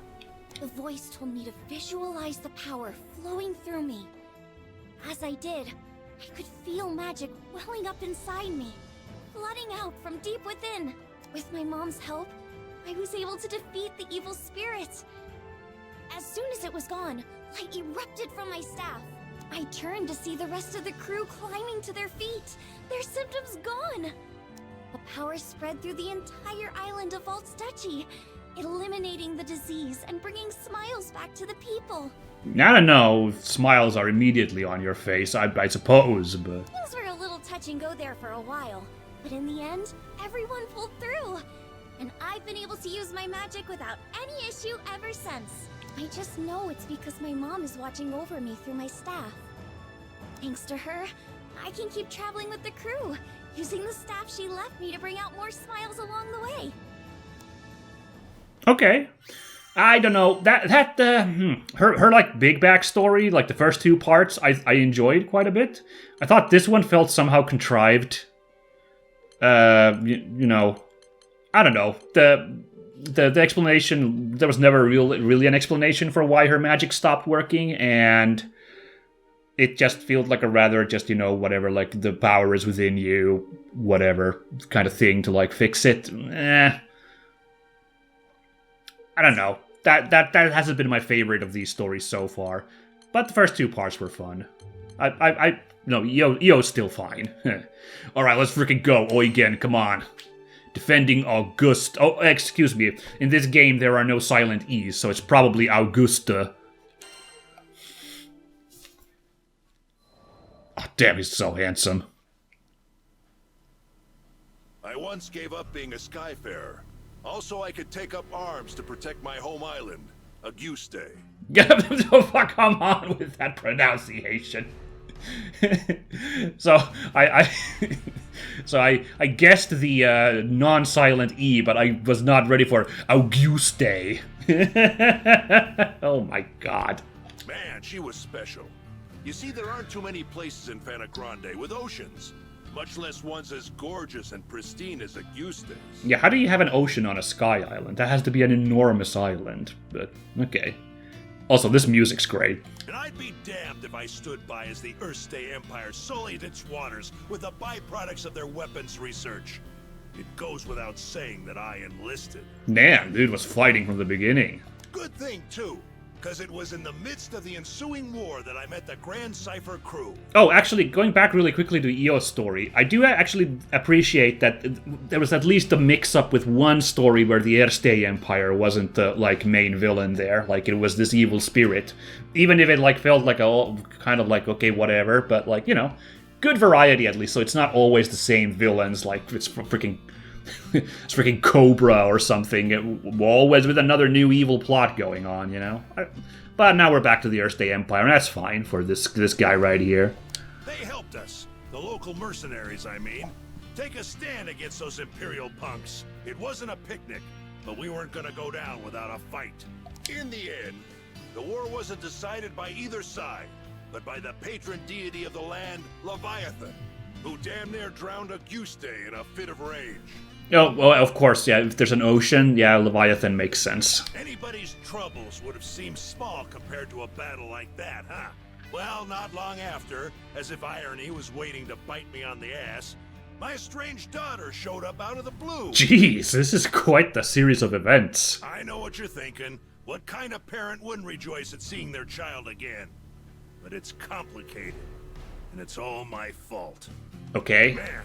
The voice told me to visualize the power flowing through me. As I did, I could feel magic welling up inside me, flooding out from deep within. With my mom's help, I was able to defeat the evil spirit. As soon as it was gone, light erupted from my staff. I turned to see the rest of the crew climbing to their feet, their symptoms gone. The power spread through the entire island of Valt's Duchy, eliminating the disease and bringing smiles back to the people. I don't know if smiles are immediately on your face, I suppose, but... Things were a little touch and go there for a while, but in the end, everyone pulled through. And I've been able to use my magic without any issue ever since. I just know it's because my mom is watching over me through my staff. Thanks to her, I can keep traveling with the crew, using the staff she left me to bring out more smiles along the way. Okay. I don't know, her like big backstory, like the first two parts, I enjoyed quite a bit. I thought this one felt somehow contrived. You know, I don't know, the explanation, there was never really an explanation for why her magic stopped working, and it just felt like a rather just, you know, whatever, like the power is within you, whatever kind of thing to like fix it. I don't know. That hasn't been my favorite of these stories so far. But the first two parts were fun. No, Yo's still fine. Alright, let's freaking go. Eugen, come on. Defending August. Oh, excuse me. In this game, there are no silent E's, so it's probably Augusta. Oh, damn, he's so handsome. I once gave up being a skyfarer. Also, I could take up arms to protect my home island, Auguste. Come on with that pronunciation. So I guessed the non-silent E, but I was not ready for Auguste. Oh my god. Man, she was special. You see, there aren't too many places in Fana Grande with oceans. Much less ones as gorgeous and pristine as Auguste's. Yeah, how do you have an ocean on a sky island? That has to be an enormous island, but okay. Also, this music's great. And I'd be damned if I stood by as the Erste Empire sullied its waters with the byproducts of their weapons research. It goes without saying that I enlisted. Damn, dude was fighting from the beginning. Good thing, too, because it was in the midst of the ensuing war that I met the Grand Cipher crew. Oh, actually, going back really quickly to Eo's story, I do actually appreciate that there was at least a mix-up with one story where the Erste Empire wasn't the, like, main villain there. Like, it was this evil spirit. Even if it, like, felt like a kind of like, okay, whatever, but, like, you know, good variety at least, so it's not always the same villains, like, it's freaking... it's freaking Cobra or something, always with another new evil plot going on, you know? But now we're back to the Erste Empire, and that's fine for this guy right here. They helped us, the local mercenaries, I mean. Take a stand against those Imperial punks. It wasn't a picnic, but we weren't gonna go down without a fight. In the end, the war wasn't decided by either side, but by the patron deity of the land, Leviathan, who damn near drowned Auguste in a fit of rage. Oh, well, of course, yeah, if there's an ocean, yeah, Leviathan makes sense. Anybody's troubles would have seemed small compared to a battle like that, huh? Well, not long after, as if irony was waiting to bite me on the ass, my estranged daughter showed up out of the blue. Jeez, this is quite the series of events. I know what you're thinking. What kind of parent wouldn't rejoice at seeing their child again? But it's complicated, and it's all my fault. Okay. Man,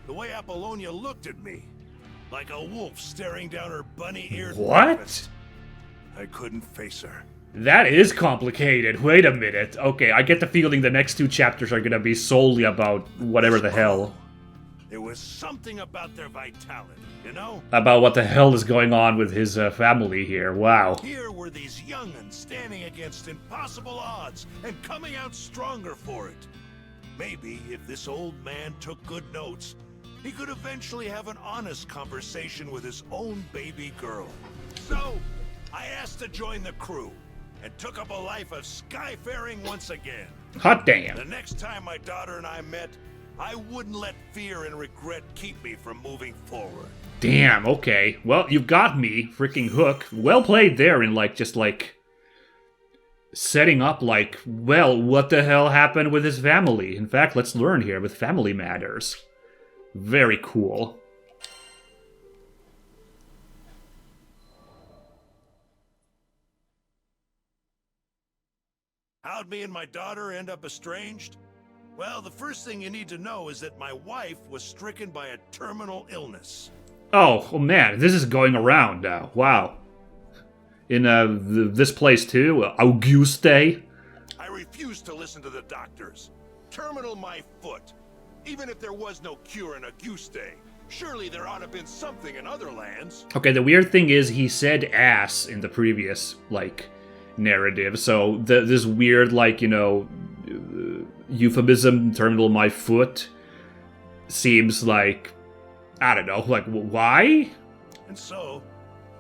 the way Apollonia looked at me, like a wolf staring down her bunny-eared What? I couldn't face her. That is complicated. Wait a minute. Okay, I get the feeling the next 2 chapters are gonna be solely about whatever the hell. There was something about their vitality, you know? About what the hell is going on with his family here. Wow. Here were these young'uns standing against impossible odds and coming out stronger for it. Maybe if this old man took good notes, he could eventually have an honest conversation with his own baby girl. So, I asked to join the crew, and took up a life of skyfaring once again. Hot damn. The next time my daughter and I met, I wouldn't let fear and regret keep me from moving forward. Damn, okay. Well, you've got me, freaking Hook. Well played there in, like, just, like, setting up, like, well, what the hell happened with his family? In fact, let's learn here with Family Matters. Very cool. How'd me and my daughter end up estranged? Well, the first thing you need to know is that my wife was stricken by a terminal illness. Oh man, this is going around now. Wow. In this place too, Auguste. I refused to listen to the doctors. Terminal my foot. Even if there was no cure in Auguste, surely there ought to have been something in other lands. Okay, the weird thing is he said ass in the previous, like, narrative, so this weird, like, you know, euphemism, terminal my foot, seems like, I don't know, like, why? And so,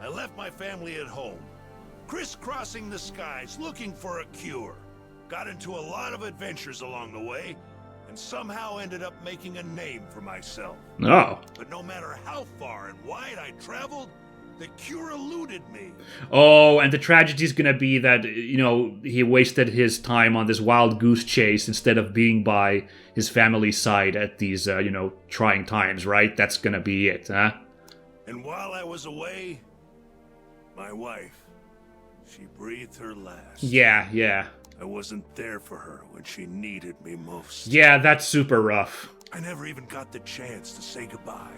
I left my family at home, crisscrossing the skies looking for a cure. Got into a lot of adventures along the way, and somehow ended up making a name for myself. Oh. But no matter how far and wide I traveled, the cure eluded me. Oh, and the tragedy's gonna be that, you know, he wasted his time on this wild goose chase instead of being by his family's side at these, you know, trying times, right? That's gonna be it, huh? And while I was away, my wife, she breathed her last. Yeah. I wasn't there for her when she needed me most. Yeah, that's super rough. I never even got the chance to say goodbye.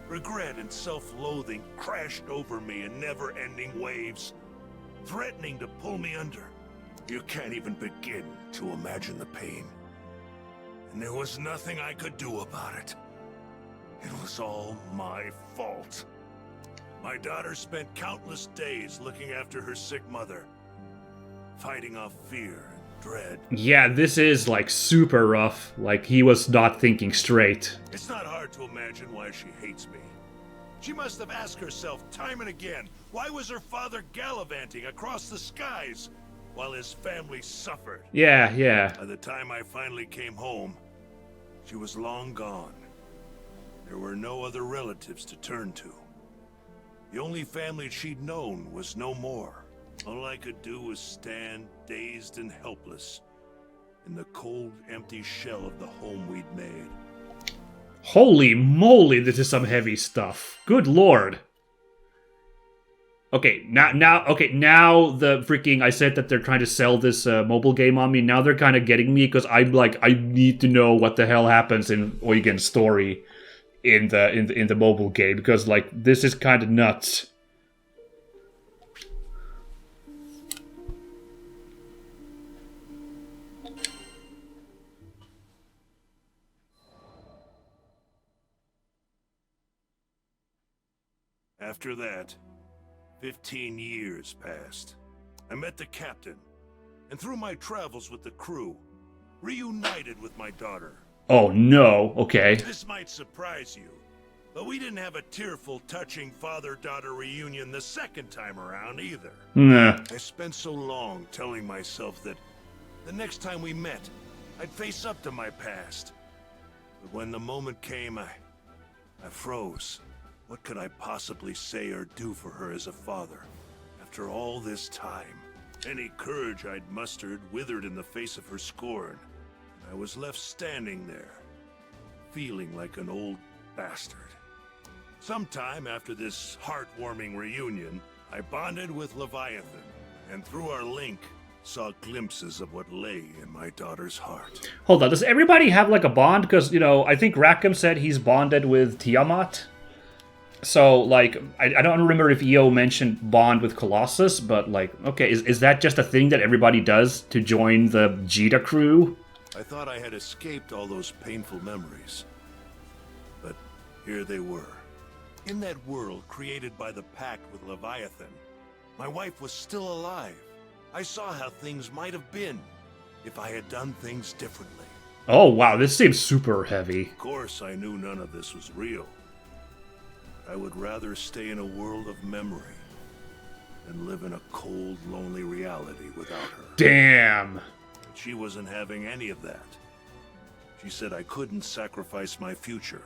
Regret and self-loathing crashed over me in never-ending waves, threatening to pull me under. You can't even begin to imagine the pain. And there was nothing I could do about it. It was all my fault. My daughter spent countless days looking after her sick mother, fighting off fear and dread. Yeah, this is, like, super rough. Like, he was not thinking straight. It's not hard to imagine why she hates me. She must have asked herself time and again, why was her father gallivanting across the skies while his family suffered? Yeah. By the time I finally came home, she was long gone. There were no other relatives to turn to. The only family she'd known was no more. All I could do was stand, dazed and helpless, in the cold, empty shell of the home we'd made. Holy moly, this is some heavy stuff. Good lord. Okay, now the freaking, I said that they're trying to sell this mobile game on me. Now they're kind of getting me because I'm like, I need to know what the hell happens in Eugen's story in the mobile game because, like, this is kind of nuts. After that, 15 years passed. I met the captain, and through my travels with the crew, reunited with my daughter. Oh no, okay. This might surprise you, but we didn't have a tearful, touching father-daughter reunion the second time around either. Nah. I spent so long telling myself that the next time we met, I'd face up to my past. But when the moment came, I froze. What could I possibly say or do for her as a father, after all this time? Any courage I'd mustered withered in the face of her scorn. I was left standing there, feeling like an old bastard. Sometime after this heartwarming reunion, I bonded with Leviathan, and through our link, saw glimpses of what lay in my daughter's heart. Hold on, does everybody have like a bond? Because, you know, I think Rackham said he's bonded with Tiamat. So, like, I don't remember if EO mentioned bond with Colossus, but, like, okay, is that just a thing that everybody does to join the Djeeta crew? I thought I had escaped all those painful memories. But here they were. In that world created by the pact with Leviathan, my wife was still alive. I saw how things might have been if I had done things differently. Oh, wow, this seems super heavy. Of course, I knew none of this was real. I would rather stay in a world of memory than live in a cold, lonely reality without her. Damn. But she wasn't having any of that. She said I couldn't sacrifice my future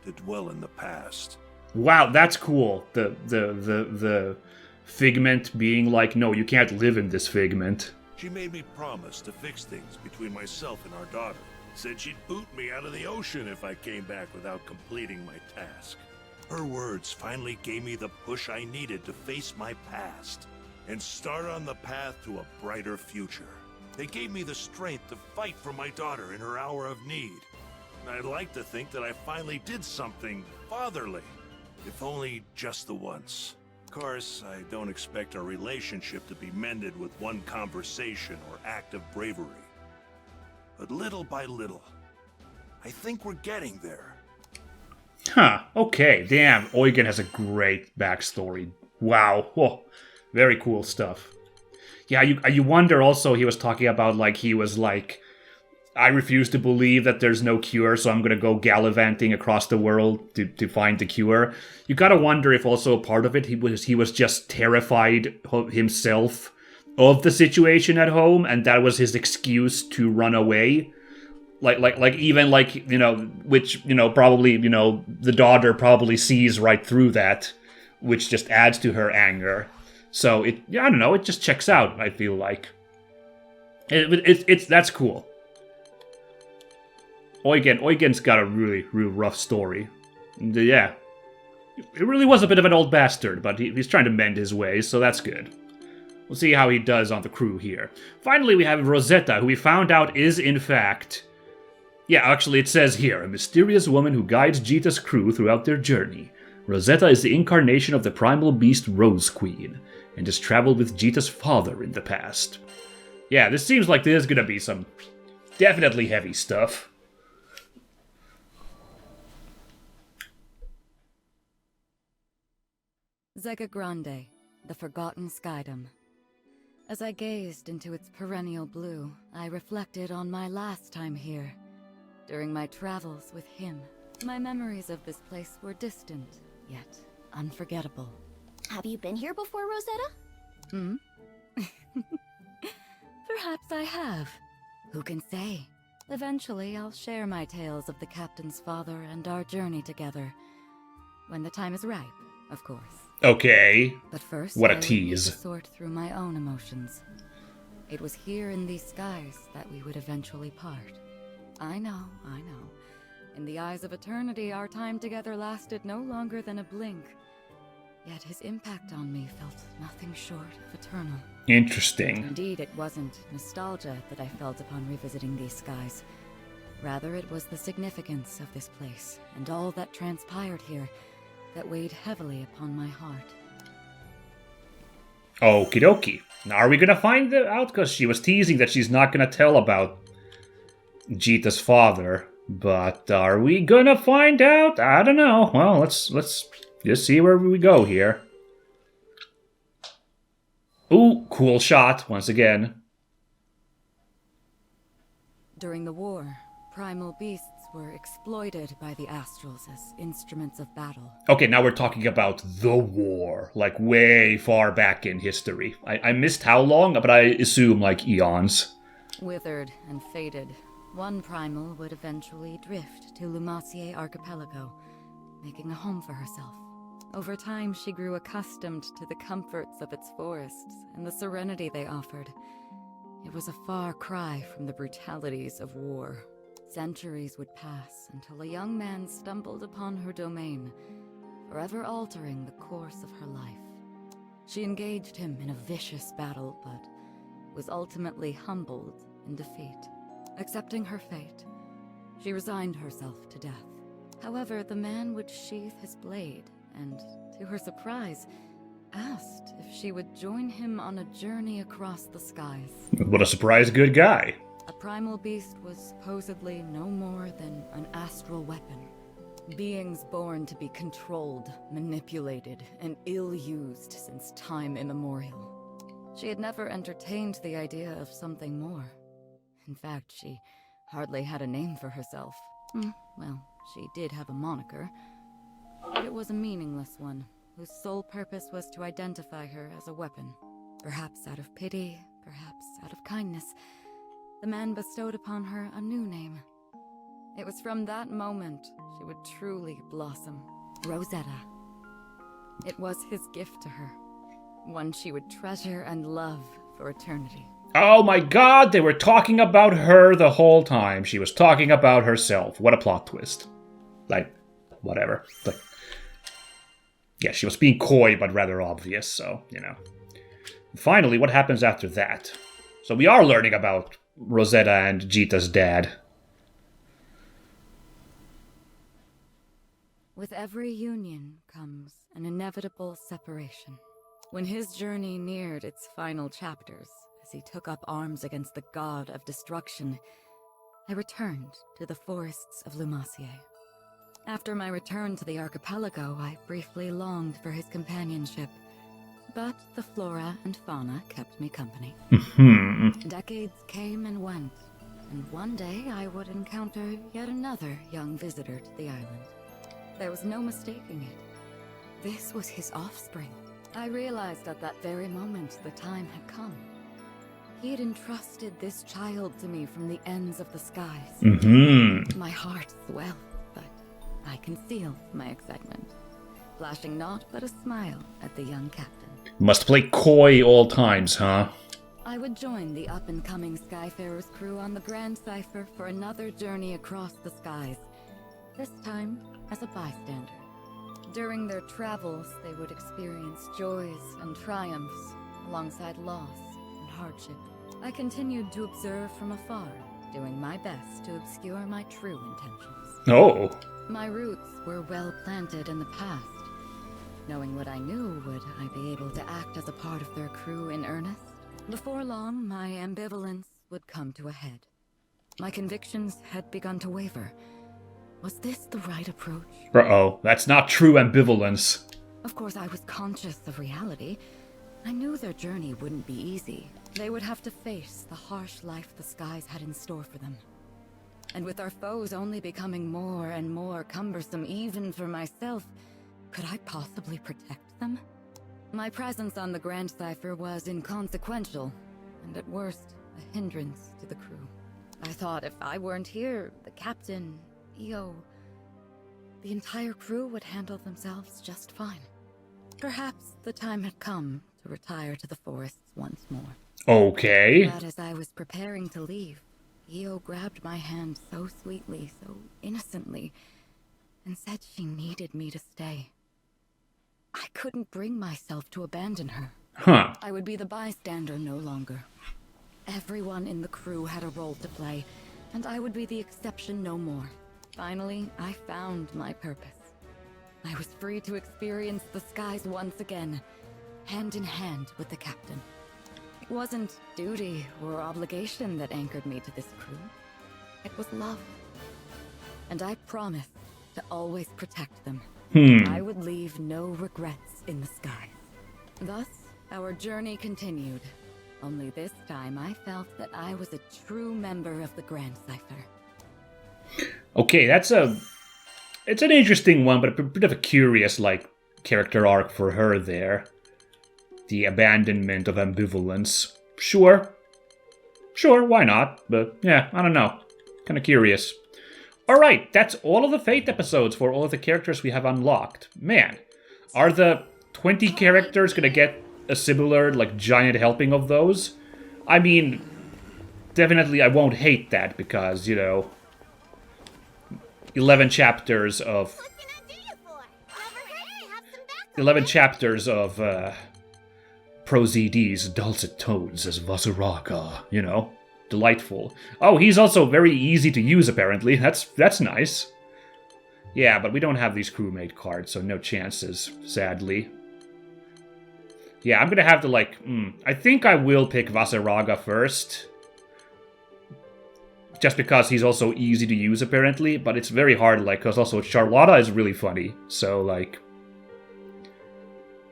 to dwell in the past. Wow, that's cool. The Figment being like, no, you can't live in this Figment. She made me promise to fix things between myself and our daughter. Said she'd boot me out of the ocean if I came back without completing my task. Her words finally gave me the push I needed to face my past and start on the path to a brighter future. They gave me the strength to fight for my daughter in her hour of need. And I'd like to think that I finally did something fatherly, if only just the once. Of course, I don't expect our relationship to be mended with one conversation or act of bravery. But little by little, I think we're getting there. Huh, okay, damn, Eugen has a great backstory. Wow, oh, very cool stuff. Yeah, you wonder also, he was talking about, like, he was like, I refuse to believe that there's no cure, so I'm gonna go gallivanting across the world to find the cure. You gotta wonder if also a part of it, he was just terrified himself of the situation at home, and that was his excuse to run away. Like even like, you know, which, you know, probably, you know, the daughter probably sees right through that, which just adds to her anger. So I don't know, it just checks out, I feel like. That's cool. Eugen's got a really rough story. And, yeah. It really was a bit of an old bastard, but he's trying to mend his ways, so that's good. We'll see how he does on the crew here. Finally, we have Rosetta, who we found out is, in fact... Yeah, actually, it says here, a mysterious woman who guides Djeeta's crew throughout their journey. Rosetta is the incarnation of the primal beast Rose Queen, and has traveled with Djeeta's father in the past. Yeah, this seems like there's gonna be some definitely heavy stuff. Zega Grande, the forgotten skydom. As I gazed into its perennial blue, I reflected on my last time here. During my travels with him, my memories of this place were distant, yet unforgettable. Have you been here before, Rosetta? Hmm? Perhaps I have. Who can say? Eventually, I'll share my tales of the captain's father and our journey together. When the time is ripe, of course. Okay. But first, what a I would tease. need to sort through my own emotions. It was here in these skies that we would eventually part. I know. In the eyes of eternity, our time together lasted no longer than a blink. Yet his impact on me felt nothing short of eternal. Interesting. Indeed, it wasn't nostalgia that I felt upon revisiting these skies. Rather, it was the significance of this place, and all that transpired here, that weighed heavily upon my heart. Okie dokie. Now are we gonna find out? Because she was teasing that she's not gonna tell about Djeeta's father. But are we gonna find out? I don't know. Well, let's just see where we go here. Ooh, cool shot, once again. During the war, primal beasts were exploited by the Astrals as instruments of battle. Okay, now we're talking about the war, like way far back in history. I missed how long, but I assume like eons. Withered and faded, one primal would eventually drift to Lumacier Archipelago, making a home for herself. Over time, she grew accustomed to the comforts of its forests and the serenity they offered. It was a far cry from the brutalities of war. Centuries would pass until a young man stumbled upon her domain, forever altering the course of her life. She engaged him in a vicious battle, but was ultimately humbled in defeat. Accepting her fate, she resigned herself to death. However, the man would sheath his blade, and, to her surprise, asked if she would join him on a journey across the skies. What a surprise good guy. A primal beast was supposedly no more than an astral weapon. Beings born to be controlled, manipulated, and ill-used since time immemorial. She had never entertained the idea of something more. In fact, she hardly had a name for herself. Well, she did have a moniker, but it was a meaningless one, whose sole purpose was to identify her as a weapon. Perhaps out of pity, perhaps out of kindness, the man bestowed upon her a new name. It was from that moment she would truly blossom. Rosetta. It was his gift to her, one she would treasure and love for eternity. Oh my god, they were talking about her the whole time. She was talking about herself. What a plot twist. Like, whatever. Like, yeah, she was being coy, but rather obvious, so, you know. Finally, what happens after that? So we are learning about Rosetta and Djeeta's dad. With every union comes an inevitable separation. When his journey neared its final chapters, as he took up arms against the god of destruction, I returned to the forests of Lumacier. After my return to the archipelago, I briefly longed for his companionship, but the flora and fauna kept me company. Decades came and went, and one day I would encounter yet another young visitor to the island. There was no mistaking it. This was his offspring. I realized at that very moment the time had come. He had entrusted this child to me from the ends of the skies. My heart swelled, but I concealed my excitement, flashing naught but a smile at the young captain. Must play coy all times, huh? I would join the up-and-coming Skyfarer's crew on the Grand Cipher for another journey across the skies, this time as a bystander. During their travels, they would experience joys and triumphs, alongside loss and hardship. I continued to observe from afar, doing my best to obscure my true intentions. Oh. My roots were well planted in the past. Knowing what I knew, would I be able to act as a part of their crew in earnest? Before long, my ambivalence would come to a head. My convictions had begun to waver. Was this the right approach? Uh-oh, that's not true ambivalence. Of course, I was conscious of reality. I knew their journey wouldn't be easy. They would have to face the harsh life the skies had in store for them. And with our foes only becoming more and more cumbersome, even for myself, could I possibly protect them? My presence on the Grand Cipher was inconsequential, and at worst, a hindrance to the crew. I thought if I weren't here, the captain, EO, the entire crew would handle themselves just fine. Perhaps the time had come to retire to the forests once more. Okay. But as I was preparing to leave, EO grabbed my hand so sweetly, so innocently, and said she needed me to stay. I couldn't bring myself to abandon her. Huh. I would be the bystander no longer. Everyone in the crew had a role to play, and I would be the exception no more. Finally, I found my purpose. I was free to experience the skies once again, hand in hand with the captain. It wasn't duty or obligation that anchored me to this crew. It was love. And I promised to always protect them. I would leave no regrets in the skies. Thus, our journey continued. Only this time I felt that I was a true member of the Grand Cipher. Okay, it's an interesting one, but a bit of a curious, like, character arc for her there. The abandonment of ambivalence. Sure, why not? But yeah, I don't know. Kind of curious. Alright, that's all of the Fate episodes for all of the characters we have unlocked. Man, are the 20 characters gonna get a similar, like, giant helping of those? I mean, definitely I won't hate that because, you know, 11 chapters of Proceedee's dulcet tones as Vasaraka, you know? Delightful. Oh, he's also very easy to use, apparently. That's nice. Yeah, but we don't have these crewmate cards, so no chances, sadly. Yeah, I'm gonna have to, like... I think I will pick Vasaraga first. Just because he's also easy to use, apparently. But it's very hard, like, because also Charlotta is really funny. So, like...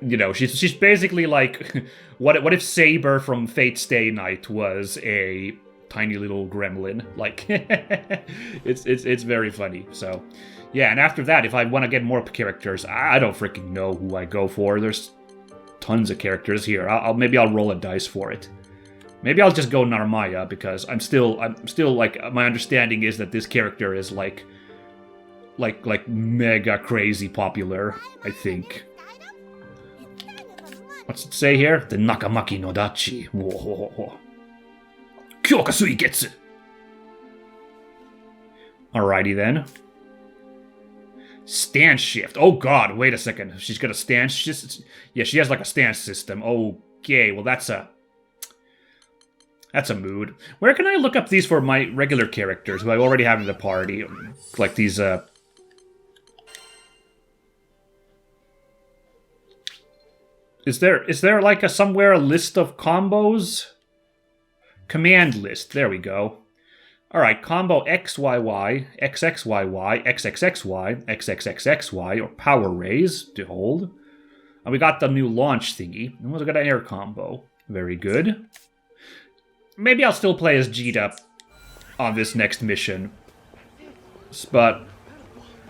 You know, she's basically like... what if Saber from Fate Stay Night was a tiny little gremlin? Like, it's very funny, so... Yeah, and after that, if I want to get more characters, I don't freaking know who I go for. There's tons of characters here. Maybe I'll roll a dice for it. Maybe I'll just go Narmaya, because I'm still like, my understanding is that this character is like mega crazy popular, I think. What's it say here? The Nakamaki no Dachi. Kyokasui Getsu! Alrighty then. Stance shift. Oh god, wait a second. She's got a stance... Yeah, she has like a stance system. Okay, well that's a mood. Where can I look up these for my regular characters who I already have in the party? Like these, Is there like somewhere a list of combos? Command list. There we go. Alright, combo XYY, XXYY, XXXY, XXXXY, or power raise to hold. And we got the new launch thingy. And we got an air combo. Very good. Maybe I'll still play as Djeeta on this next mission. But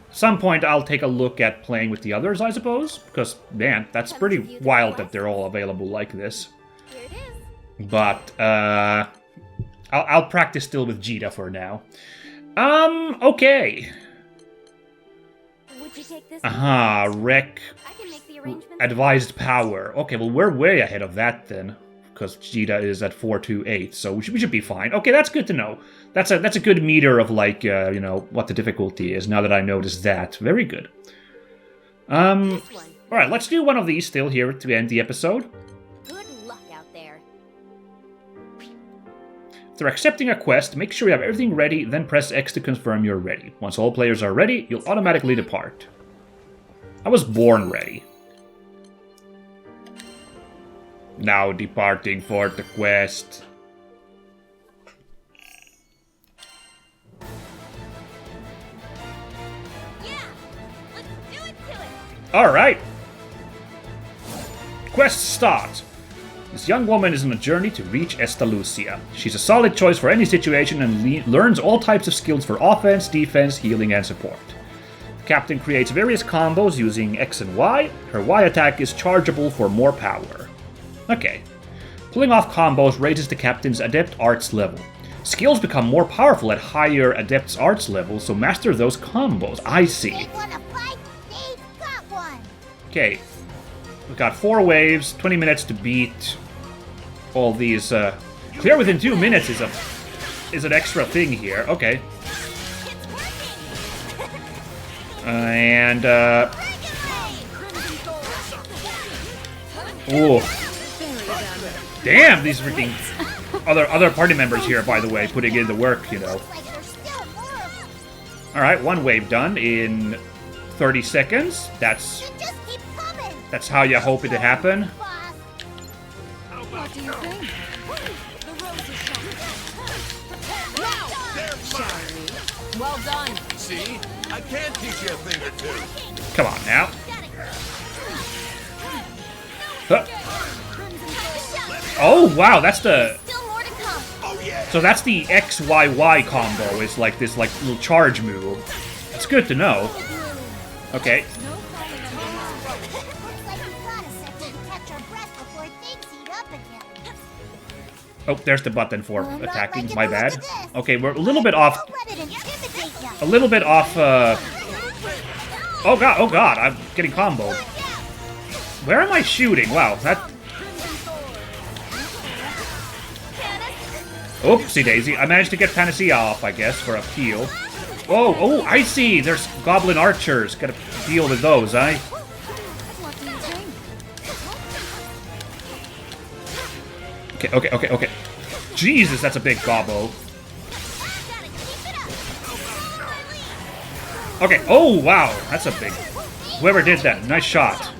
at some point I'll take a look at playing with the others, I suppose. Because, man, that's pretty wild that they're all available like this. But, I'll practice still with Djeeta for now. Okay. Would you take this? Rec. Advised power. Okay, well, we're way ahead of that then. Because Djeeta is at 428, so we should be fine. Okay, that's good to know. That's a good meter of, like, you know, what the difficulty is, now that I noticed that. Very good. Alright, let's do one of these still here to end the episode. Good luck out there. After accepting a quest, make sure you have everything ready, then press X to confirm you're ready. Once all players are ready, you'll automatically depart. I was born ready. Now departing for the quest. Yeah, let's do it to it. Alright. Quest start. This young woman is on a journey to reach Estalucia. She's a solid choice for any situation and learns all types of skills for offense, defense, healing, and support. The captain creates various combos using X and Y. Her Y attack is chargeable for more power. Okay. Pulling off combos raises the captain's Adept Arts level. Skills become more powerful at higher Adept's Arts levels, so master those combos. I see. Okay. We've got 4 waves, 20 minutes to beat all these. Clear within 2 minutes is an extra thing here. Okay. And, ooh. Damn, these freaking other party members here, by the way, putting in the work, you know. Alright, 1 wave done in 30 seconds. That's how you hope it to happen. What do you think? The rose is well done. See? I can teach you a thing or two. Come on now. Huh. Oh, wow, that's the... So that's the XYY combo. It's like this like little charge move. That's good to know. Okay. Oh, there's the button for attacking. My bad. Okay, we're a little bit off. A little bit off. Oh god! I'm getting comboed. Where am I shooting? Wow, that. Oopsie daisy! I managed to get Panacea off, I guess, for a heal. Oh, I see. There's goblin archers. Gotta deal with those, eh? Okay. Jesus, that's a big gobbo. Okay, oh wow, that's a big... Whoever did that, nice shot.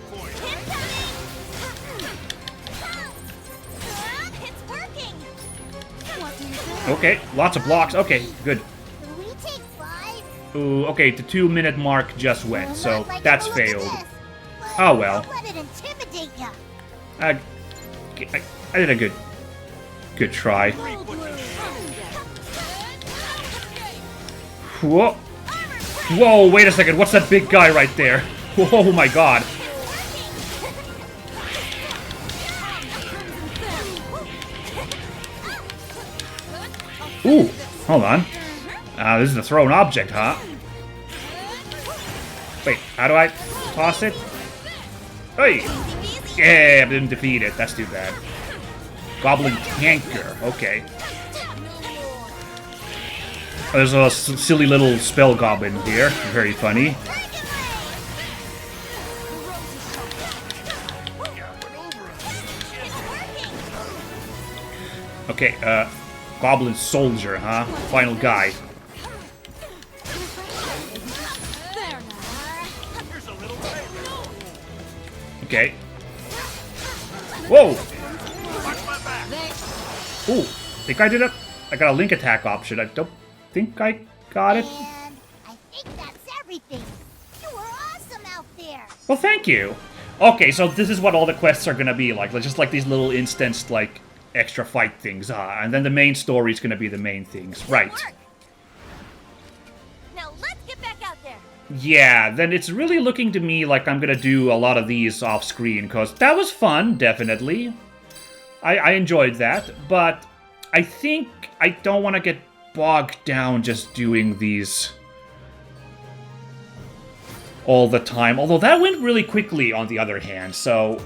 Okay, lots of blocks. Okay, good. Ooh, okay, the 2-minute mark just went, so that's failed. Oh well. I did a good try. Whoa. Whoa, wait a second, what's that big guy right there? Oh my god. Ooh, hold on. This is a thrown object, huh? Wait, how do I toss it? Hey! Yeah, I didn't defeat it. That's too bad. Goblin Tanker. Okay. There's a silly little spell goblin here. Very funny. Okay, Goblin Soldier, huh? Final guy. Okay. Whoa! Ooh, think I did it? I got a link attack option. I don't think I got it. And I think that's everything. You were awesome out there. Well, thank you. Okay, so this is what all the quests are gonna be like. Just like these little instanced, like, extra fight things, and then the main story is gonna be the main things. Right. Now let's get back out there. Yeah, then it's really looking to me like I'm gonna do a lot of these off-screen, because that was fun, definitely. I enjoyed that, but I think I don't want to get bogged down just doing these all the time. Although that went really quickly, on the other hand, so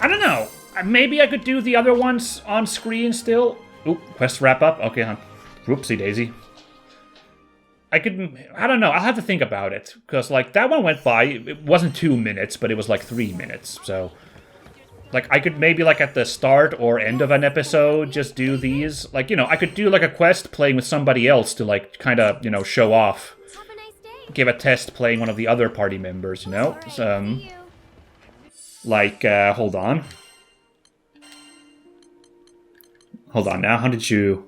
I don't know. Maybe I could do the other ones on screen still. Oop, quest wrap up. Okay, huh. Whoopsie daisy. I don't know. I'll have to think about it. Because, like, that one went by. It wasn't 2 minutes, but it was like 3 minutes. So, like, I could maybe, like, at the start or end of an episode just do these. Like, you know, I could do, like, a quest playing with somebody else to, like, kind of, you know, show off. Have a nice day. Give a test playing one of the other party members, you know? Like, hold on. Hold on now, how did you...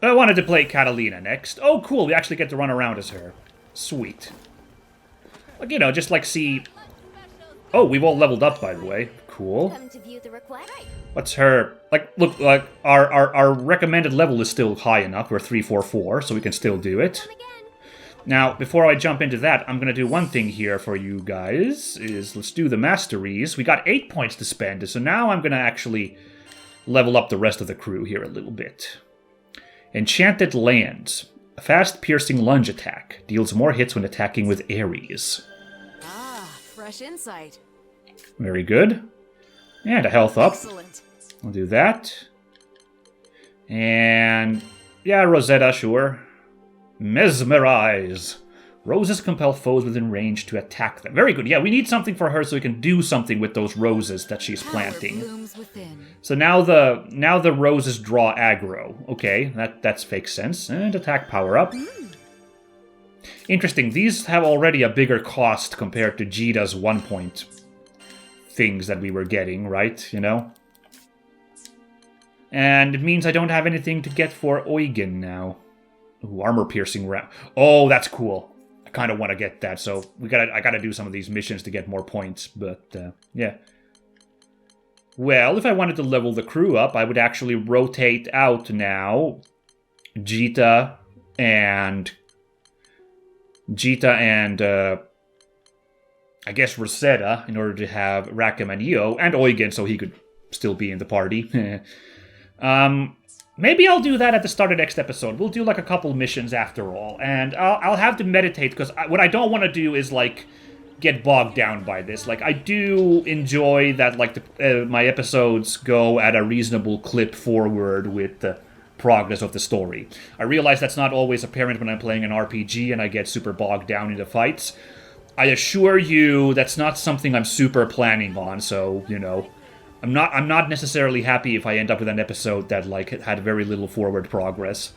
I wanted to play Catalina next. Oh, cool, we actually get to run around as her. Sweet. Like, you know, just like see... Oh, we've all leveled up, by the way. Cool. Come to view the request. What's her... Like, look, like, our recommended level is still high enough. We're 344, so we can still do it. Come again. Now, before I jump into that, I'm gonna do one thing here for you guys, is let's do the masteries. We got 8 points to spend, so now I'm gonna actually level up the rest of the crew here a little bit. Enchanted Lands. A fast piercing lunge attack. Deals more hits when attacking with Ares. Ah, fresh insight. Very good. And a health up. Excellent. I'll do that. And... yeah, Rosetta, sure. Mesmerize. Roses compel foes within range to attack them. Very good. Yeah, we need something for her so we can do something with those roses that she's planting. Power blooms within. So now the roses draw aggro. Okay, that makes sense. And attack power up. Interesting. These have already a bigger cost compared to Djeeta's 1 point things that we were getting, right? You know? And it means I don't have anything to get for Eugen now. Ooh, armor-piercing round. Oh, that's cool. I kind of want to get that, so I gotta do some of these missions to get more points, but, yeah. Well, if I wanted to level the crew up, I would actually rotate out now Djeeta and I guess Rosetta, in order to have Rakim and Io, and Eugen, so he could still be in the party. Maybe I'll do that at the start of next episode. We'll do, like, a couple missions after all. And I'll have to meditate, because what I don't want to do is, like, get bogged down by this. Like, I do enjoy that, like, my episodes go at a reasonable clip forward with the progress of the story. I realize that's not always apparent when I'm playing an RPG and I get super bogged down into fights. I assure you that's not something I'm super planning on, so, you know, I'm not necessarily happy if I end up with an episode that, like, had very little forward progress.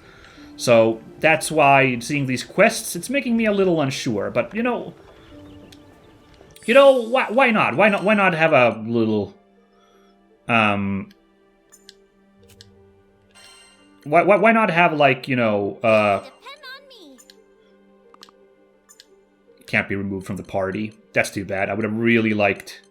So, that's why seeing these quests, it's making me a little unsure, but, you know, why not? Why not have a little, why not have, like, you know, Depend on me. can't be removed from the party. That's too bad. I would have really liked...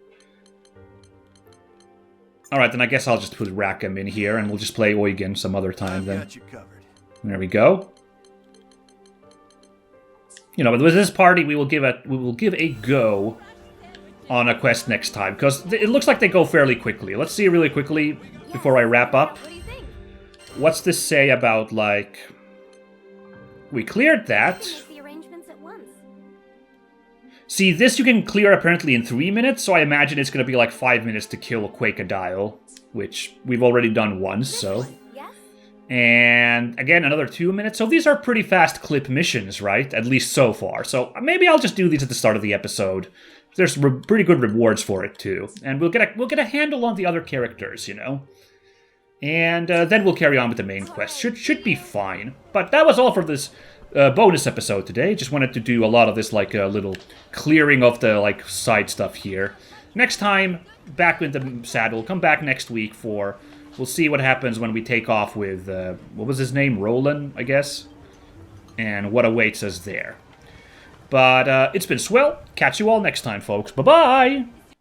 Alright, then I guess I'll just put Rackham in here, and we'll just play Eugen some other time then. Got you covered. There we go. You know, but with this party, we will give a go on a quest next time, because it looks like they go fairly quickly. Let's see really quickly before I wrap up. What do you think? What's this say about, like... We cleared that. Make the arrangements at once. See, this you can clear apparently in 3 minutes, so I imagine it's going to be like 5 minutes to kill Quakadile, which we've already done once, so... Yes? And again, another 2 minutes. So these are pretty fast clip missions, right? At least so far. So maybe I'll just do these at the start of the episode. There's pretty good rewards for it too, and we'll get a handle on the other characters, you know. And then we'll carry on with the main quest. Should be fine. But that was all for this bonus episode today. Just wanted to do a lot of this, like, little clearing of the, like, side stuff here. Next time, back with the saddle. Come back next week for... We'll see what happens when we take off with, what was his name? Roland, I guess? And what awaits us there. But it's been swell. Catch you all next time, folks. Bye-bye!